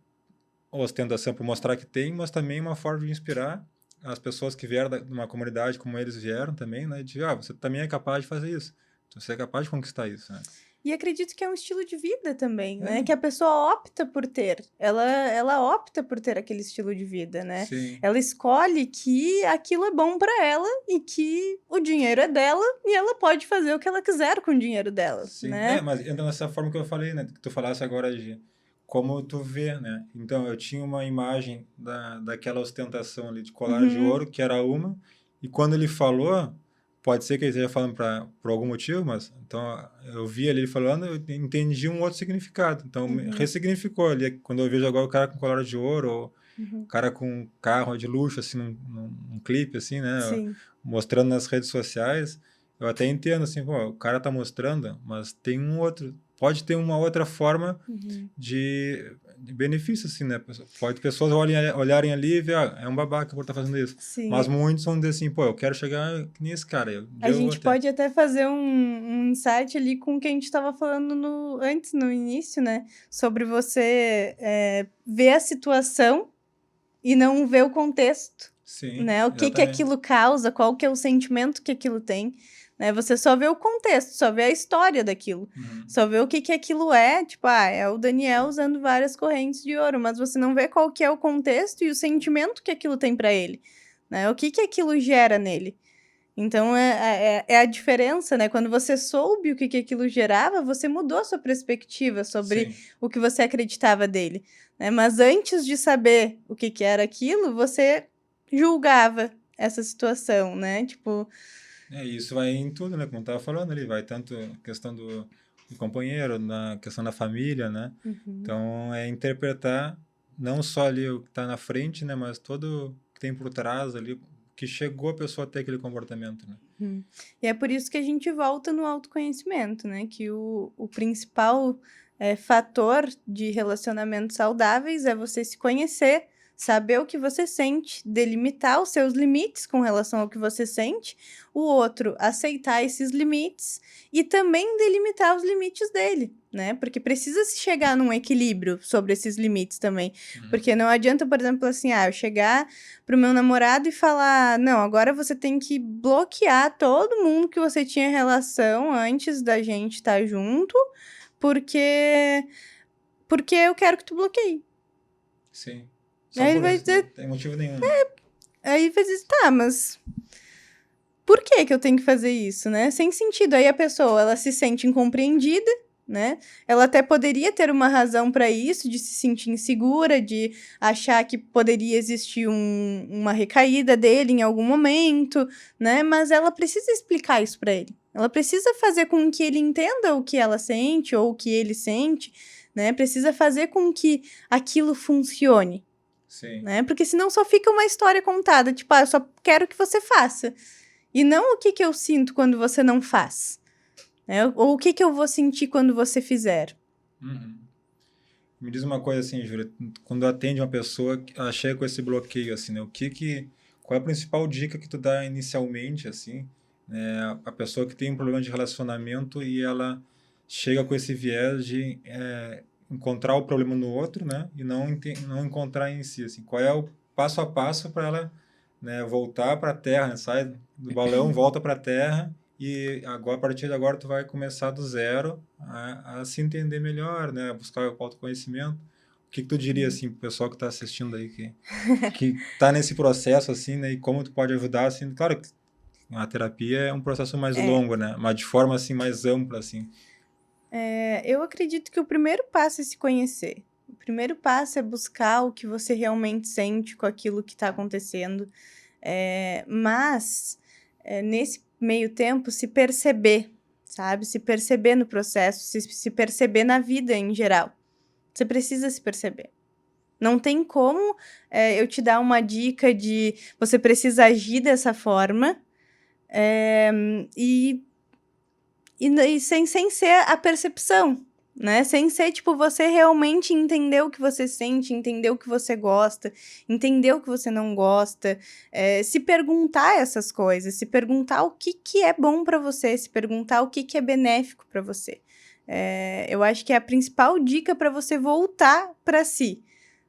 ostentação para mostrar que tem, mas também uma forma de inspirar as pessoas que vieram de uma comunidade como eles vieram também, né? De, você também é capaz de fazer isso. Você é capaz de conquistar isso, né? E acredito que é um estilo de vida também, né? É, Que a pessoa opta por ter. Ela opta por ter aquele estilo de vida, né? sim, Ela escolhe que aquilo é bom para ela e que o dinheiro é dela e ela pode fazer o que ela quiser com o dinheiro dela, sim. né? Mas entra nessa forma que eu falei, né? Que tu falasse agora de como tu vê, né? Então, eu tinha uma imagem daquela ostentação ali de colar de Uhum, ouro, que era uma, e quando ele falou, pode ser que ele esteja falando por algum motivo, mas então eu vi ali ele falando, eu entendi um outro significado. Então, uhum, ressignificou ali. Quando eu vejo agora o cara com colar de ouro, ou o uhum. cara com um carro de luxo, assim, num clipe, assim, né? Sim. Mostrando nas redes sociais, eu até entendo, assim, pô, o cara tá mostrando, mas tem pode ter uma outra forma Uhum. de benefício, assim, né? Pode pessoas olharem ali e ver, é um babaca por estar fazendo isso. Mas Sim. muitos vão dizer assim, pô, eu quero chegar que nem esse cara, um A dia eu vou gente até. pode até fazer um insight ali com o que a gente estava falando antes, no início, né? Sobre você ver a situação e não ver o contexto, Sim, né? O que que exatamente. aquilo causa, qual que é o sentimento que aquilo tem, né? Você só vê o contexto, só vê a história daquilo, Uhum. só vê o que que aquilo é, tipo, é o Daniel usando várias correntes de ouro, mas você não vê qual que é o contexto e o sentimento que aquilo tem para ele, né? O que que aquilo gera nele. Então, é a diferença, né? Quando você soube o que que aquilo gerava, você mudou a sua perspectiva sobre Sim. o que você acreditava dele, né? Mas antes de saber o que que era aquilo, você julgava essa situação, né? Tipo, Isso vai em tudo, né? Como eu tava falando ali, vai tanto a questão do companheiro, na questão da família, né? uhum, Então, é interpretar não só ali o que está na frente, né? Mas todo o que tem por trás ali, que chegou a pessoa a ter aquele comportamento, né? uhum. E é por isso que a gente volta no autoconhecimento, né? Que o principal fator de relacionamentos saudáveis é você se conhecer, saber o que você sente, delimitar os seus limites com relação ao que você sente, o outro aceitar esses limites e também delimitar os limites dele, né? Porque precisa se chegar num equilíbrio sobre esses limites também. Uhum. Porque não adianta, por exemplo, assim, eu chegar pro meu namorado e falar: não, agora você tem que bloquear todo mundo que você tinha relação antes da gente estar junto, porque eu quero que tu bloqueie. Sim. Só Aí ele por vai isso, não dizer, tem motivo nenhum, né? aí vai dizer, tá, mas por que que eu tenho que fazer isso, né? Sem sentido. Aí a pessoa, ela se sente incompreendida, né? Ela até poderia ter uma razão para isso, de se sentir insegura, de achar que poderia existir uma recaída dele em algum momento, né? Mas ela precisa explicar isso para ele. Ela precisa fazer com que ele entenda o que ela sente ou o que ele sente, né? Precisa fazer com que aquilo funcione, Sim. né? Porque senão só fica uma história contada, tipo, eu só quero que você faça. E não o que que eu sinto quando você não faz, né? Ou o que que eu vou sentir quando você fizer. Uhum. Me diz uma coisa assim, Júlia, quando atende uma pessoa que ela chega com esse bloqueio, assim, né? Qual é a principal dica que tu dá inicialmente, assim, né? A pessoa que tem um problema de relacionamento e ela chega com esse viés de encontrar o problema no outro, né? E não encontrar em si, assim. Qual é o passo a passo para ela, né, voltar para a Terra, né? Sai do balão, volta para a Terra e agora, a partir de agora, tu vai começar do zero a se entender melhor, né? A buscar o autoconhecimento. O que tu diria, assim, pro pessoal que está assistindo aí, que tá nesse processo, assim, né? E como tu pode ajudar, assim, claro que a terapia é um processo mais É, longo, né? Mas de forma, assim, mais ampla, assim. eu acredito que o primeiro passo é se conhecer. O primeiro passo é buscar o que você realmente sente com aquilo que está acontecendo. Mas, nesse meio tempo, se perceber, sabe? Se perceber no processo, se perceber na vida em geral. Você precisa se perceber. Não tem como eu te dar uma dica de você precisa agir dessa forma, eh, e e sem ser a percepção, né, sem ser, tipo, você realmente entender o que você sente, entender o que você gosta, entender o que você não gosta, se perguntar essas coisas, se perguntar o que que é bom pra você, se perguntar o que que é benéfico pra você. Eu acho que é a principal dica pra você voltar pra si,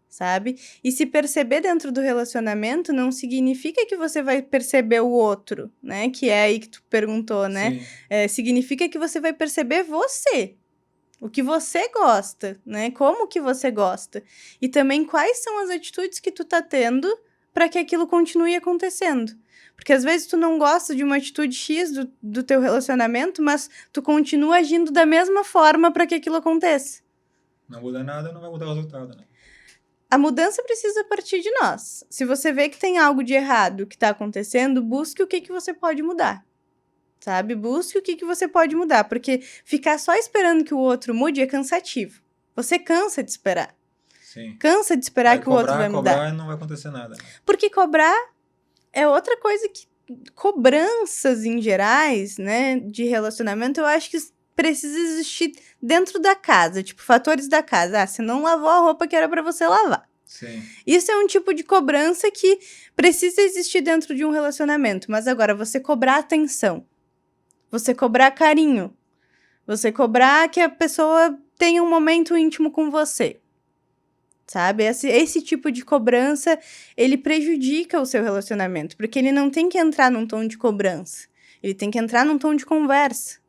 sabe. E se perceber dentro do relacionamento não significa que você vai perceber o outro, né, que é aí que tu perguntou, né. Sim, Significa que você vai perceber você, o que você gosta, né, como que você gosta. E também quais são as atitudes que tu tá tendo para que aquilo continue acontecendo. Porque às vezes tu não gosta de uma atitude X do teu relacionamento, mas tu continua agindo da mesma forma para que aquilo aconteça. não muda nada, não vai mudar o resultado, né? A mudança precisa partir de nós. Se você vê que tem algo de errado que está acontecendo, busque o que que você pode mudar, sabe? Busque o que que você pode mudar, porque ficar só esperando que o outro mude é cansativo. Você cansa de esperar. Sim. Cansa de esperar Vai que o outro vai cobrar, mudar. cobrar e não vai acontecer nada, né? Porque cobrar é outra coisa que cobranças em gerais, né, de relacionamento, eu acho que precisa existir dentro da casa, tipo, fatores da casa. Ah, você não lavou a roupa que era para você lavar. Sim, Isso é um tipo de cobrança que precisa existir dentro de um relacionamento, mas agora você cobrar atenção, você cobrar carinho, você cobrar que a pessoa tenha um momento íntimo com você, sabe? Esse tipo de cobrança, ele prejudica o seu relacionamento, porque ele não tem que entrar num tom de cobrança, ele tem que entrar num tom de conversa,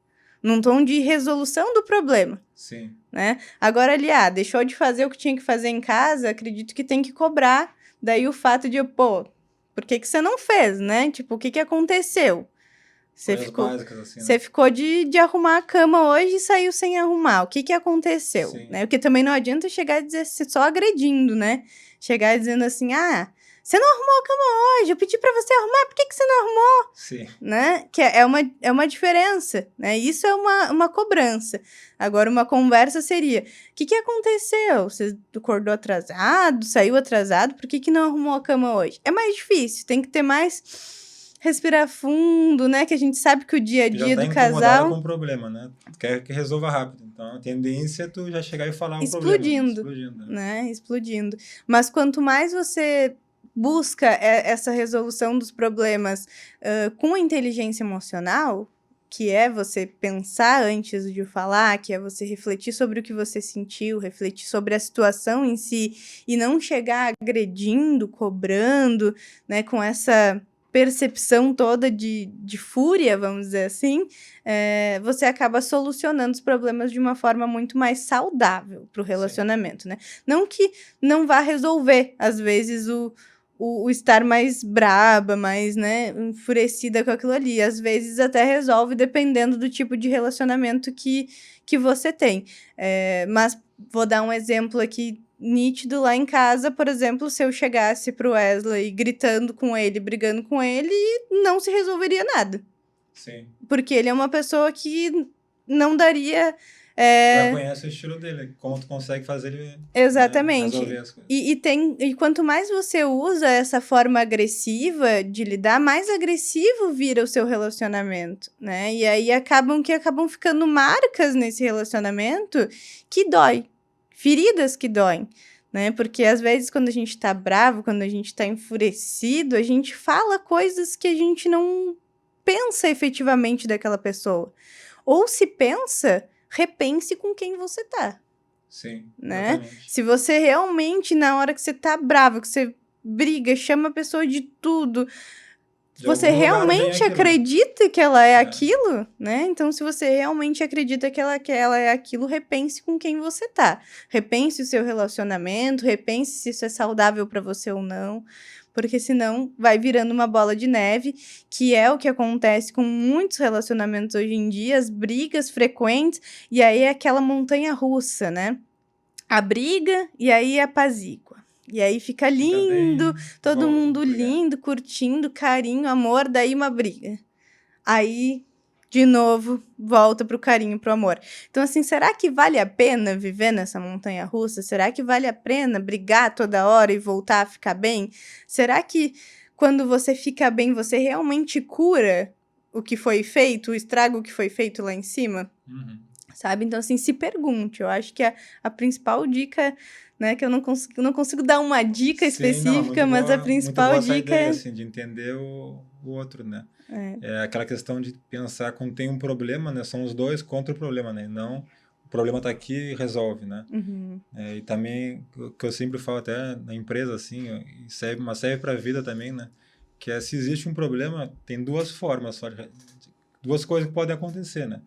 num tom de resolução do problema. sim. Né? Agora ali, deixou de fazer o que tinha que fazer em casa, acredito que tem que cobrar. Daí o fato de, pô, por que que você não fez, né? Tipo, o que que aconteceu? Coisas básicas, assim, Você né? ficou de arrumar a cama hoje e saiu sem arrumar. O que que aconteceu? Sim, Né? Porque também não adianta chegar e dizer só agredindo, né? Chegar dizendo assim, você não arrumou a cama hoje, eu pedi pra você arrumar, por que que você não arrumou? sim. Né? Que é uma diferença, né? Isso é uma cobrança. Agora, uma conversa seria: o que que aconteceu? Você acordou atrasado, saiu atrasado, por que que não arrumou a cama hoje? É mais difícil, tem que ter mais respirar fundo, né? Que a gente sabe que o dia a Tu já dia tá do incomodado com casal o problema, né? Tu quer que resolva rápido. Então, a tendência é tu já chegar e falar o problema, né? explodindo, Explodindo, né? né? Explodindo. Mas quanto mais você busca essa resolução dos problemas com inteligência emocional, que é você pensar antes de falar, que é você refletir sobre o que você sentiu, refletir sobre a situação em si, e não chegar agredindo, cobrando, né, com essa percepção toda de fúria, vamos dizer assim, você acaba solucionando os problemas de uma forma muito mais saudável para o Sim, relacionamento, né? Não que não vá resolver, às vezes, o estar mais braba, mais, né, enfurecida com aquilo ali. Às vezes até resolve, dependendo do tipo de relacionamento que você tem. Mas vou dar um exemplo aqui nítido lá em casa, por exemplo, se eu chegasse pro Wesley gritando com ele, brigando com ele, não se resolveria nada. sim. Porque ele é uma pessoa que não daria. Tu já conhece o estilo dele, como tu consegue fazer ele, né, resolver Exatamente. as coisas. E quanto mais você usa essa forma agressiva de lidar, mais agressivo vira o seu relacionamento, né? E aí acabam ficando marcas nesse relacionamento que dói, feridas que doem, né? Porque às vezes quando a gente tá bravo, quando a gente tá enfurecido, a gente fala coisas que a gente não pensa efetivamente daquela pessoa. Ou se pensa, repense com quem você tá, Sim, né? exatamente. Se você realmente, na hora que você tá bravo, que você briga, chama a pessoa de tudo, De você algum lugar vem realmente aquilo, né? acredita que ela é É, aquilo, né? Então, se você realmente acredita que ela é aquilo, repense com quem você tá. Repense o seu relacionamento, repense se isso é saudável pra você ou não, porque senão vai virando uma bola de neve, que é o que acontece com muitos relacionamentos hoje em dia, as brigas frequentes, e aí é aquela montanha russa, né? A briga e aí apazigua. E aí fica fica lindo, bem, todo volta mundo a brigar. lindo, curtindo, carinho, amor, daí uma briga. Aí de novo, volta pro carinho, pro amor. Então, assim, será que vale a pena viver nessa montanha-russa? Será que vale a pena brigar toda hora e voltar a ficar bem? Será que quando você fica bem, você realmente cura o que foi feito, o estrago que foi feito lá em cima? Uhum. Sabe? Então, assim, se pergunte. Eu acho que a principal dica, né, que eu não consigo dar uma dica Sim, não, específica, mas a muito principal boa essa dica ideia, assim, de entender o outro, né? é, É aquela questão de pensar quando tem um problema, né? São os dois contra o problema, né? Não, o problema está aqui e resolve, né? uhum, E também, o que eu sempre falo até na empresa, assim, ó, e serve, mas serve para a vida também, né? Que é, se existe um problema, tem duas formas só, duas coisas que podem acontecer, né?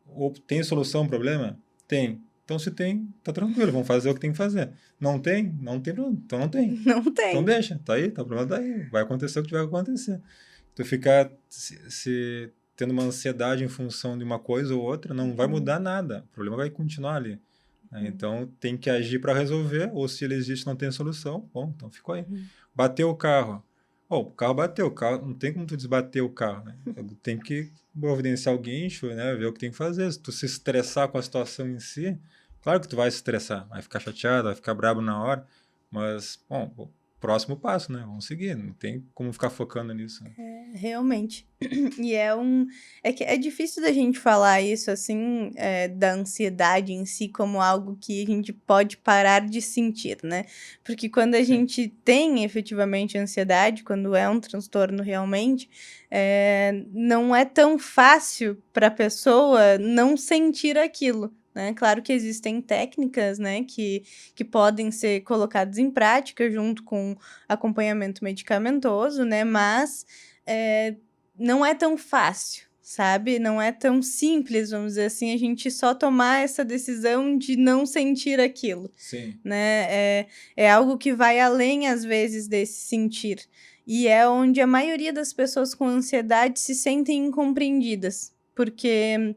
Ou tem solução ao problema? Tem. Então, se tem, tá tranquilo, vamos fazer o que tem que fazer. Não tem? Não tem problema. Então, não tem. não Então, tem. deixa. Tá aí, tá, o problema tá aí. Vai acontecer o que tiver que acontecer. Tu ficar se tendo uma ansiedade em função de uma coisa ou outra, não vai Uhum, mudar nada. O problema vai continuar ali, né? uhum, Então, tem que agir para resolver, ou se ele existe e não tem solução, bom, então ficou aí. uhum. Bateu o carro. Oh, o carro bateu, o carro, não tem como tu desbater o carro, né? Tem que providenciar o guincho, né? Ver o que tem que fazer. Se tu se estressar com a situação em si, claro que tu vai se estressar, vai ficar chateado, vai ficar brabo na hora, mas, bom, o próximo passo, né? Vamos seguir, não tem como ficar focando nisso, né? Realmente. E é que é difícil da gente falar isso, assim, da ansiedade em si como algo que a gente pode parar de sentir, né? Porque quando a Sim. gente tem efetivamente ansiedade, quando é um transtorno realmente, não é tão fácil para a pessoa não sentir aquilo. Né? Claro que existem técnicas, né, que podem ser colocadas em prática junto com acompanhamento medicamentoso, né? Mas não é tão fácil, sabe? Não é tão simples, vamos dizer assim, a gente só tomar essa decisão de não sentir aquilo, Sim. né? É algo que vai além, às vezes, desse sentir. E é onde a maioria das pessoas com ansiedade se sentem incompreendidas. Porque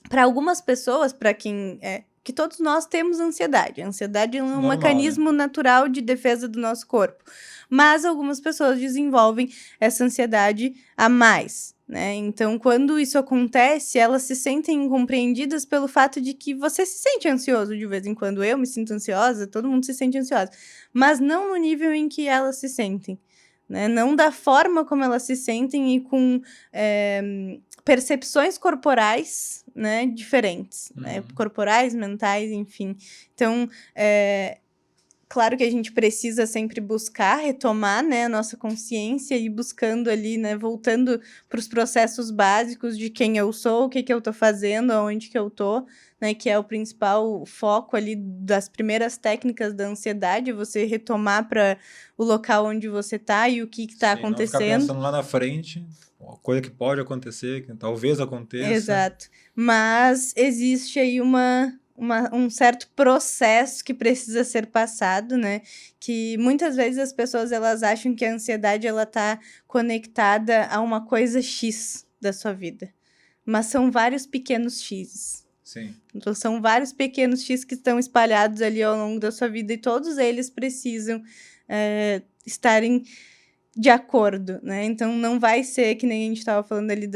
para algumas pessoas, para quem que todos nós temos ansiedade. A ansiedade é um Normal, né? mecanismo natural de defesa do nosso corpo. Mas algumas pessoas desenvolvem essa ansiedade a mais, né? Então, quando isso acontece, elas se sentem incompreendidas pelo fato de que você se sente ansioso de vez em quando. Eu me sinto ansiosa, todo mundo se sente ansiosa. Mas não no nível em que elas se sentem. Né? Não da forma como elas se sentem e com percepções corporais, né, diferentes, né, Uhum. corporais, mentais, enfim. Então, claro que a gente precisa sempre buscar retomar, né, a nossa consciência e buscando ali, né, voltando para os processos básicos de quem eu sou, o que que eu tô fazendo, aonde que eu tô, né, que é o principal foco ali das primeiras técnicas da ansiedade, você retomar para o local onde você tá e o que está Sim, não ficar acontecendo. pensando lá na frente, uma coisa que pode acontecer, que talvez aconteça. Exato. Mas existe aí um certo processo que precisa ser passado, né? Que muitas vezes as pessoas elas acham que a ansiedade ela tá conectada a uma coisa X da sua vida. Mas são vários pequenos X's. Sim, Então, são vários pequenos X que estão espalhados ali ao longo da sua vida e todos eles precisam estarem de acordo, né? Então não vai ser que nem a gente estava falando ali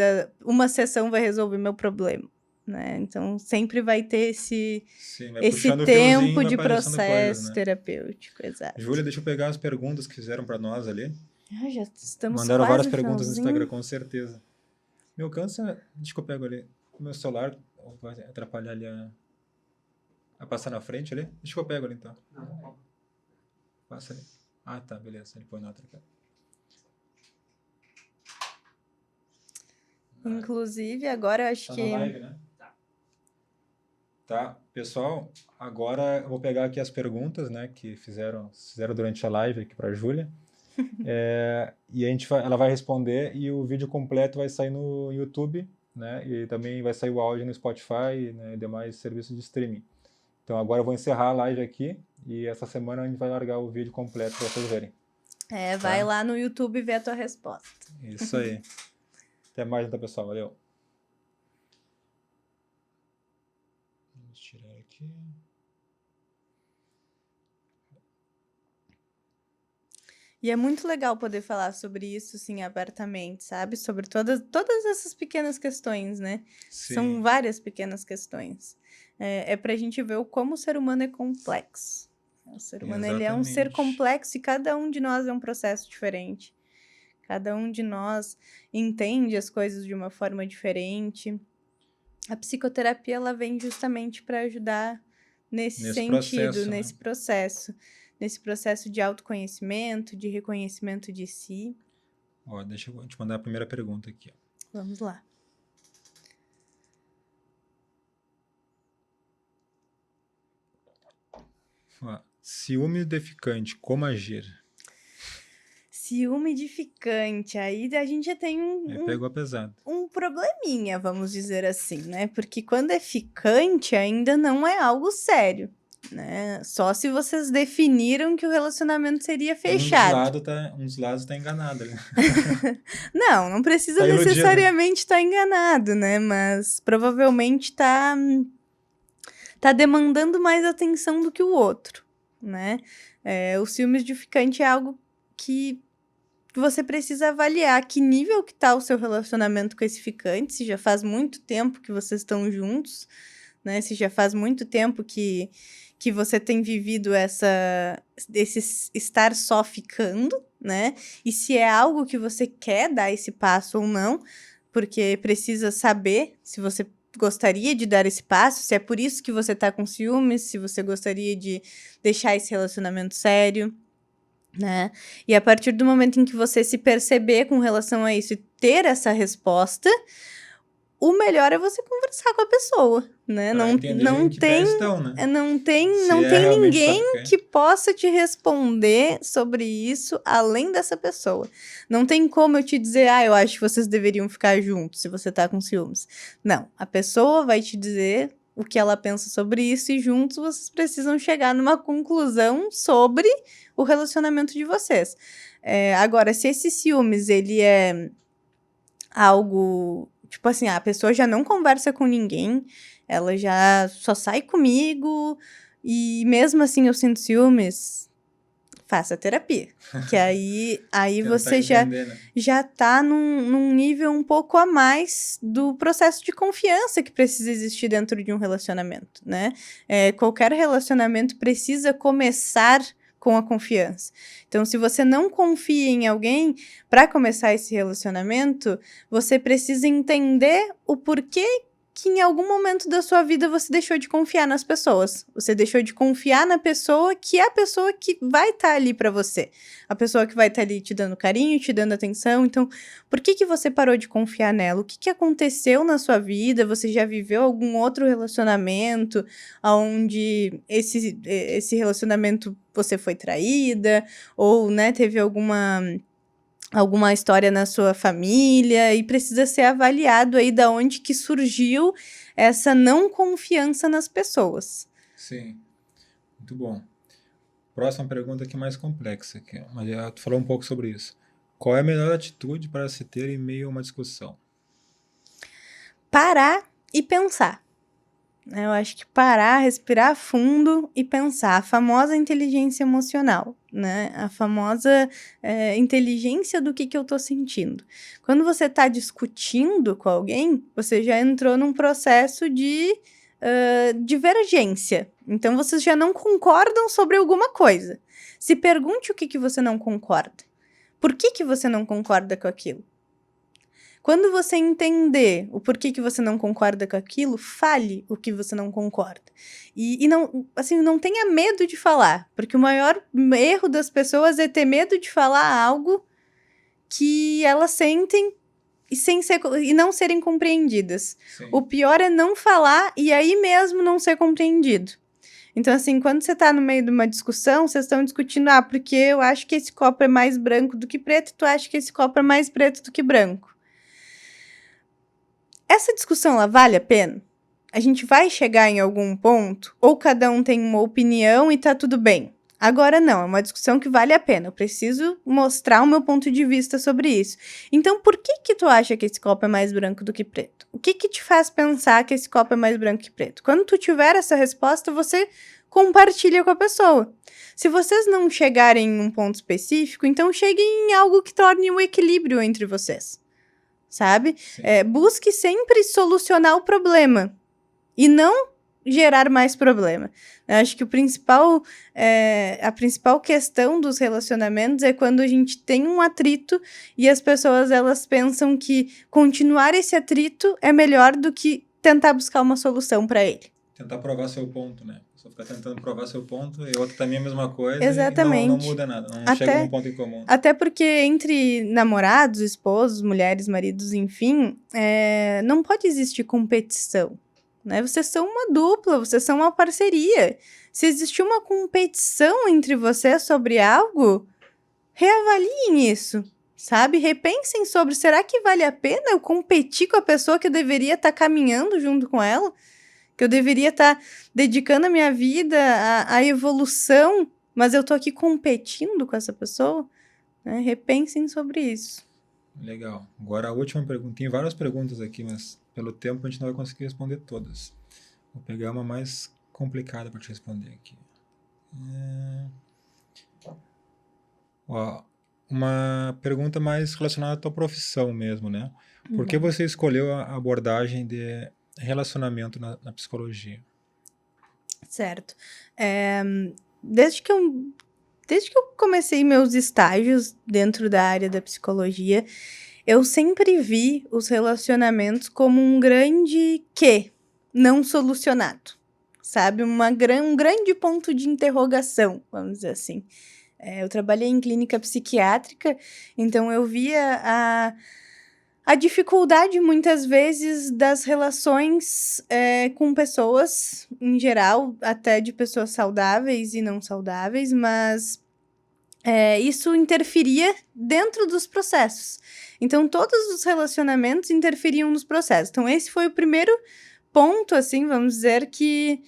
uma sessão vai resolver meu problema, né? Então sempre vai ter sim, vai esse puxando o fiozinho e tempo vai de aparecendo coisas, processo né? terapêutico, exato. Júlia, deixa eu pegar as perguntas que fizeram para nós ali. Já estamos Mandaram quase várias no perguntas no Instagram, finalzinho. com certeza. Me alcança, deixa que eu pego ali. O meu celular vai atrapalhar ali a passar na frente ali. Deixa que eu pego ali então. Passa ali. Ah, tá, beleza. Ele põe na outra aqui. Inclusive, agora eu acho Tá na que live, né? Tá, pessoal, agora eu vou pegar aqui as perguntas, né, que fizeram durante a live aqui para a Júlia. E ela vai responder e o vídeo completo vai sair no YouTube, né, e também vai sair o áudio no Spotify, né, e demais serviços de streaming. Então agora eu vou encerrar a live aqui e essa semana a gente vai largar o vídeo completo para vocês verem. vai Tá? lá no YouTube ver a tua resposta. Isso aí. Até mais então, pessoal. Valeu. Vamos tirar aqui. E é muito legal poder falar sobre isso, assim, abertamente, sabe? Sobre todas essas pequenas questões, né? São Sim, várias pequenas questões. É pra gente ver como o ser humano é complexo. O ser humano, ele é um ser exatamente. complexo e cada um de nós é um processo diferente. Cada um de nós entende as coisas de uma forma diferente. A psicoterapia, ela vem justamente para ajudar nesse Nesse sentido, processo, né? nesse processo de autoconhecimento, de reconhecimento de si. Ó, deixa eu te mandar a primeira pergunta aqui. Vamos lá. Ó, ciúme edificante, como agir? Ciúme edificante, aí a gente já tem Aí pegou pesado. um probleminha, vamos dizer assim, né? Porque quando é ficante, ainda não é algo sério, né? Só se vocês definiram que o relacionamento seria fechado. Um dos lados tá enganado, né? Não precisa Tá iludido. necessariamente estar enganado, né? Mas provavelmente tá demandando mais atenção do que o outro, né? O ciúme edificante é algo que você precisa avaliar que nível que tá o seu relacionamento com esse ficante, se já faz muito tempo que vocês estão juntos, né? Se já faz muito tempo que você tem vivido esse estar só ficando, né? E se é algo que você quer dar esse passo ou não, porque precisa saber se você gostaria de dar esse passo, se é por isso que você tá com ciúmes, se você gostaria de deixar esse relacionamento sério, né? E a partir do momento em que você se perceber com relação a isso e ter essa resposta, o melhor é você conversar com a pessoa, né? Pra entender em que pé estão, né? Se Não é tem realmente só ninguém ficante. que possa te responder sobre isso além dessa pessoa. Não tem como eu te dizer, eu acho que vocês deveriam ficar juntos se você tá com ciúmes. Não, a pessoa vai te dizer o que ela pensa sobre isso e juntos vocês precisam chegar numa conclusão sobre o relacionamento de vocês. Agora, se esse ciúmes, ele é algo, tipo assim, a pessoa já não conversa com ninguém, ela já só sai comigo, e mesmo assim eu sinto ciúmes, faça terapia. Que aí Tentar você entender, né? já tá num nível um pouco a mais do processo de confiança que precisa existir dentro de um relacionamento, né? Qualquer relacionamento precisa começar com a confiança. Então, se você não confia em alguém, para começar esse relacionamento, você precisa entender o porquê que em algum momento da sua vida você deixou de confiar nas pessoas. Você deixou de confiar na pessoa que é a pessoa que vai estar ali para você. A pessoa que vai estar ali te dando carinho, te dando atenção. Então, por que você parou de confiar nela? O que aconteceu na sua vida? Você já viveu algum outro relacionamento onde esse relacionamento você foi traída? Ou, né, teve alguma história na sua família e precisa ser avaliado aí da onde que surgiu essa não confiança nas pessoas. Sim, muito bom. Próxima pergunta aqui mais complexa, mas tu falou um pouco sobre isso. Qual é a melhor atitude para se ter em meio a uma discussão? Parar e pensar. Eu acho que parar, respirar fundo e pensar. A famosa inteligência emocional, né? A famosa inteligência do que eu tô sentindo. Quando você tá discutindo com alguém, você já entrou num processo de divergência. Então, vocês já não concordam sobre alguma coisa. Se pergunte o que você não concorda. Por que você não concorda com aquilo? Quando você entender o porquê que você não concorda com aquilo, fale o que você não concorda. E não, assim, não tenha medo de falar, porque o maior erro das pessoas é ter medo de falar algo que elas sentem e não serem compreendidas. Sim. O pior é não falar e aí mesmo não ser compreendido. Então, assim, quando você tá no meio de uma discussão, vocês estão discutindo, porque eu acho que esse copo é mais branco do que preto, tu acha que esse copo é mais preto do que branco. Essa discussão, ela vale a pena? A gente vai chegar em algum ponto? Ou cada um tem uma opinião e tá tudo bem? Agora não, é uma discussão que vale a pena. Eu preciso mostrar o meu ponto de vista sobre isso. Então, por que tu acha que esse copo é mais branco do que preto? O que te faz pensar que esse copo é mais branco que preto? Quando tu tiver essa resposta, você compartilha com a pessoa. Se vocês não chegarem em um ponto específico, então cheguem em algo que torne o equilíbrio entre vocês, sabe? Busque sempre solucionar o problema e não gerar mais problema. Eu acho que a principal questão dos relacionamentos é quando a gente tem um atrito e as pessoas elas pensam que continuar esse atrito é melhor do que tentar buscar uma solução para ele. Tentar provar seu ponto, né? Só ficar tentando provar seu ponto e outro também a mesma coisa. Exatamente. E não muda nada, não chega a um ponto em comum. Até porque entre namorados, esposos, mulheres, maridos, enfim, não pode existir competição, né? Vocês são uma dupla, vocês são uma parceria. Se existir uma competição entre vocês sobre algo, reavaliem isso, sabe? Repensem sobre, será que vale a pena eu competir com a pessoa que eu deveria estar caminhando junto com ela? Que eu deveria estar dedicando a minha vida à evolução, mas eu tô aqui competindo com essa pessoa? Né? Repensem sobre isso. Legal. Agora a última pergunta. Tem várias perguntas aqui, mas pelo tempo a gente não vai conseguir responder todas. Vou pegar uma mais complicada para te responder aqui. Uma pergunta mais relacionada à tua profissão mesmo, né? Por que você escolheu a abordagem de relacionamento na psicologia? Certo. Desde que eu comecei meus estágios dentro da área da psicologia, eu sempre vi os relacionamentos como um grande quê não solucionado, sabe? Um grande ponto de interrogação, vamos dizer assim. Eu trabalhei em clínica psiquiátrica, então eu via a dificuldade, muitas vezes, das relações com pessoas, em geral, até de pessoas saudáveis e não saudáveis, mas isso interferia dentro dos processos. Então, todos os relacionamentos interferiam nos processos. Então, esse foi o primeiro ponto, assim, vamos dizer, que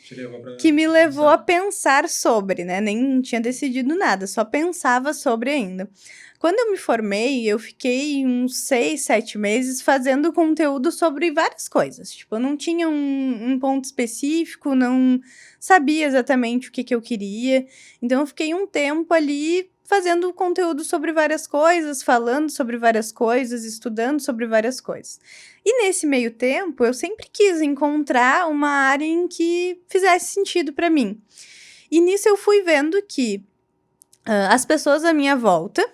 me levou a pensar sobre, né? Nem tinha decidido nada, só pensava sobre ainda. Quando eu me formei, eu fiquei uns 6, 7 meses fazendo conteúdo sobre várias coisas. Tipo, eu não tinha um ponto específico, não sabia exatamente o que eu queria. Então, eu fiquei um tempo ali fazendo conteúdo sobre várias coisas, falando sobre várias coisas, estudando sobre várias coisas. E nesse meio tempo, eu sempre quis encontrar uma área em que fizesse sentido para mim. E nisso eu fui vendo que as pessoas à minha volta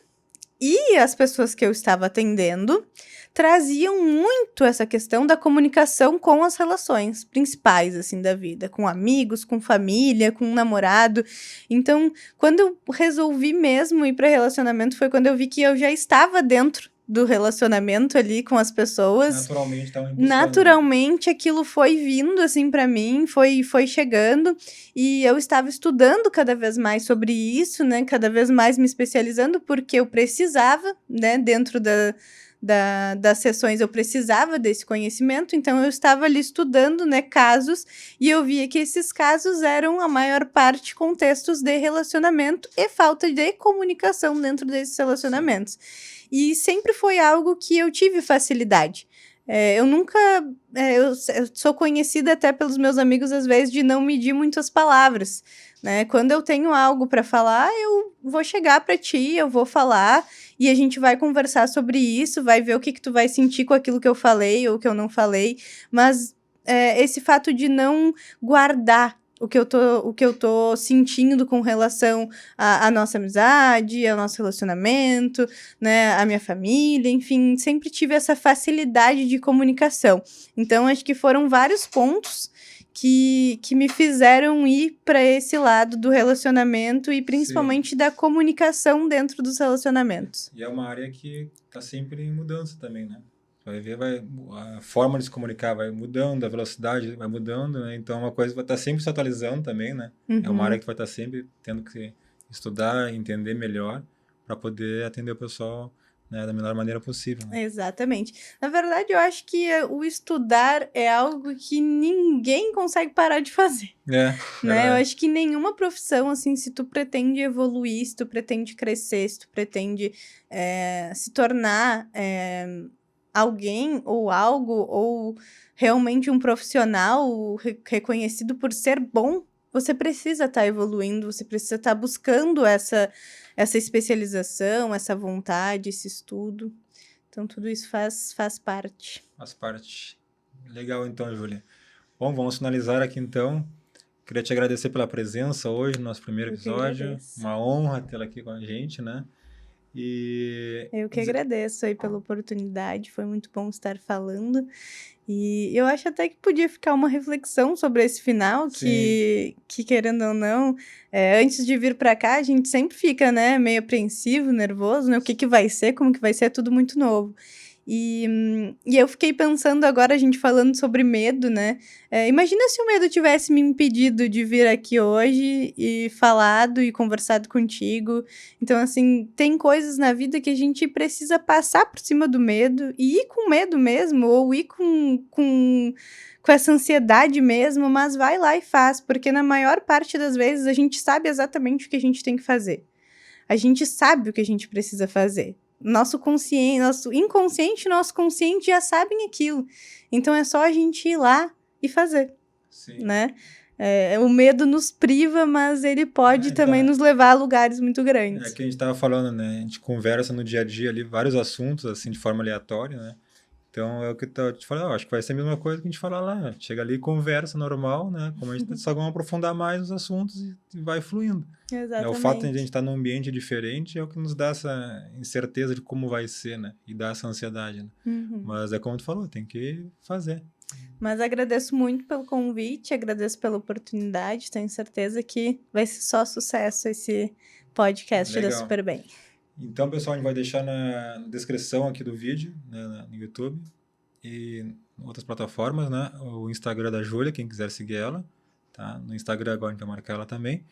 e as pessoas que eu estava atendendo traziam muito essa questão da comunicação com as relações principais, assim, da vida, com amigos, com família, com um namorado. Então, quando eu resolvi mesmo ir para relacionamento, foi quando eu vi que eu já estava dentro do relacionamento ali com as pessoas. Naturalmente, aquilo foi vindo, assim, para mim, foi chegando, e eu estava estudando cada vez mais sobre isso, né, cada vez mais me especializando, porque eu precisava, né, dentro das sessões eu precisava desse conhecimento, então eu estava ali estudando, né, casos, e eu via que esses casos eram a maior parte contextos de relacionamento e falta de comunicação dentro desses relacionamentos. E sempre foi algo que eu tive facilidade. Eu nunca... eu sou conhecida até pelos meus amigos, às vezes, de não medir muitas palavras, né? Quando eu tenho algo para falar, eu vou chegar para ti, eu vou falar, e a gente vai conversar sobre isso, vai ver o que tu vai sentir com aquilo que eu falei ou que eu não falei. Mas esse fato de não guardar o que eu tô sentindo com relação à nossa amizade, ao nosso relacionamento, né, à minha família, enfim, sempre tive essa facilidade de comunicação. Então, acho que foram vários pontos que me fizeram ir para esse lado do relacionamento e principalmente da comunicação dentro dos relacionamentos. E é uma área que está sempre em mudança também, né? Vai ver, a forma de se comunicar vai mudando, a velocidade vai mudando, né? Então, uma coisa vai estar sempre se atualizando também, né? É uma área que tu vai estar sempre tendo que estudar, entender melhor para poder atender o pessoal, né, da melhor maneira possível. Né? Exatamente. Na verdade, eu acho que o estudar é algo que ninguém consegue parar de fazer. Né? Eu acho que nenhuma profissão, assim, se tu pretende evoluir, se tu pretende crescer, se tu pretende se tornar alguém ou algo, ou realmente um profissional reconhecido por ser bom você precisa estar evoluindo, você precisa estar buscando essa especialização, essa vontade, esse estudo. Então, tudo isso faz parte. Faz parte. Legal, então, Júlia. Bom, vamos finalizar aqui, então. Queria te agradecer pela presença hoje no nosso primeiro Eu que episódio. agradeço. Uma honra tê-la aqui com a gente, né? E Eu que agradeço aí pela oportunidade, foi muito bom estar falando. E eu acho até que podia ficar uma reflexão sobre esse final, sim, que querendo ou não, antes de vir para cá, a gente sempre fica, né, meio apreensivo, nervoso, né? O que que vai ser, como que vai ser, é tudo muito novo. E eu fiquei pensando agora, a gente falando sobre medo, né? Imagina se o medo tivesse me impedido de vir aqui hoje e falado e conversado contigo. Então, assim, tem coisas na vida que a gente precisa passar por cima do medo e ir com medo mesmo, ou ir com essa ansiedade mesmo, mas vai lá e faz, porque na maior parte das vezes a gente sabe exatamente o que a gente tem que fazer. A gente sabe o que a gente precisa fazer. Nosso consciente, nosso inconsciente e nosso consciente já sabem aquilo. Então é só a gente ir lá e fazer, sim. né? O medo nos priva, mas ele pode também nos levar a lugares muito É grandes. que a gente estava falando, né? A gente conversa no dia a dia ali vários assuntos, assim, de forma aleatória, né? Então, é o que eu te falei, acho que vai ser a mesma coisa que a gente fala lá. Chega ali, conversa normal, né? Como a gente só vamos aprofundar mais os assuntos e vai fluindo. Né? O fato de a gente estar num ambiente diferente é o que nos dá essa incerteza de como vai ser, né? E dá essa ansiedade, né? Mas é como tu falou, tem que fazer. Mas agradeço muito pelo convite, agradeço pela oportunidade, tenho certeza que vai ser só sucesso esse podcast da Legal. Super Bem. Então, pessoal, a gente vai deixar na descrição aqui do vídeo, né, no YouTube e em outras plataformas, né? O Instagram da Júlia, quem quiser seguir ela, tá? No Instagram agora a gente vai marcar ela também.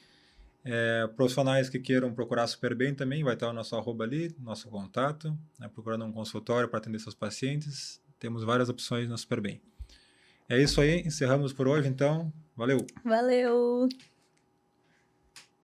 Profissionais que queiram procurar Super Bem também, vai estar o nosso arroba ali, nosso contato, né? Procurando um consultório para atender seus pacientes. Temos várias opções na Super Bem. É isso aí, encerramos por hoje, então. Valeu! Valeu!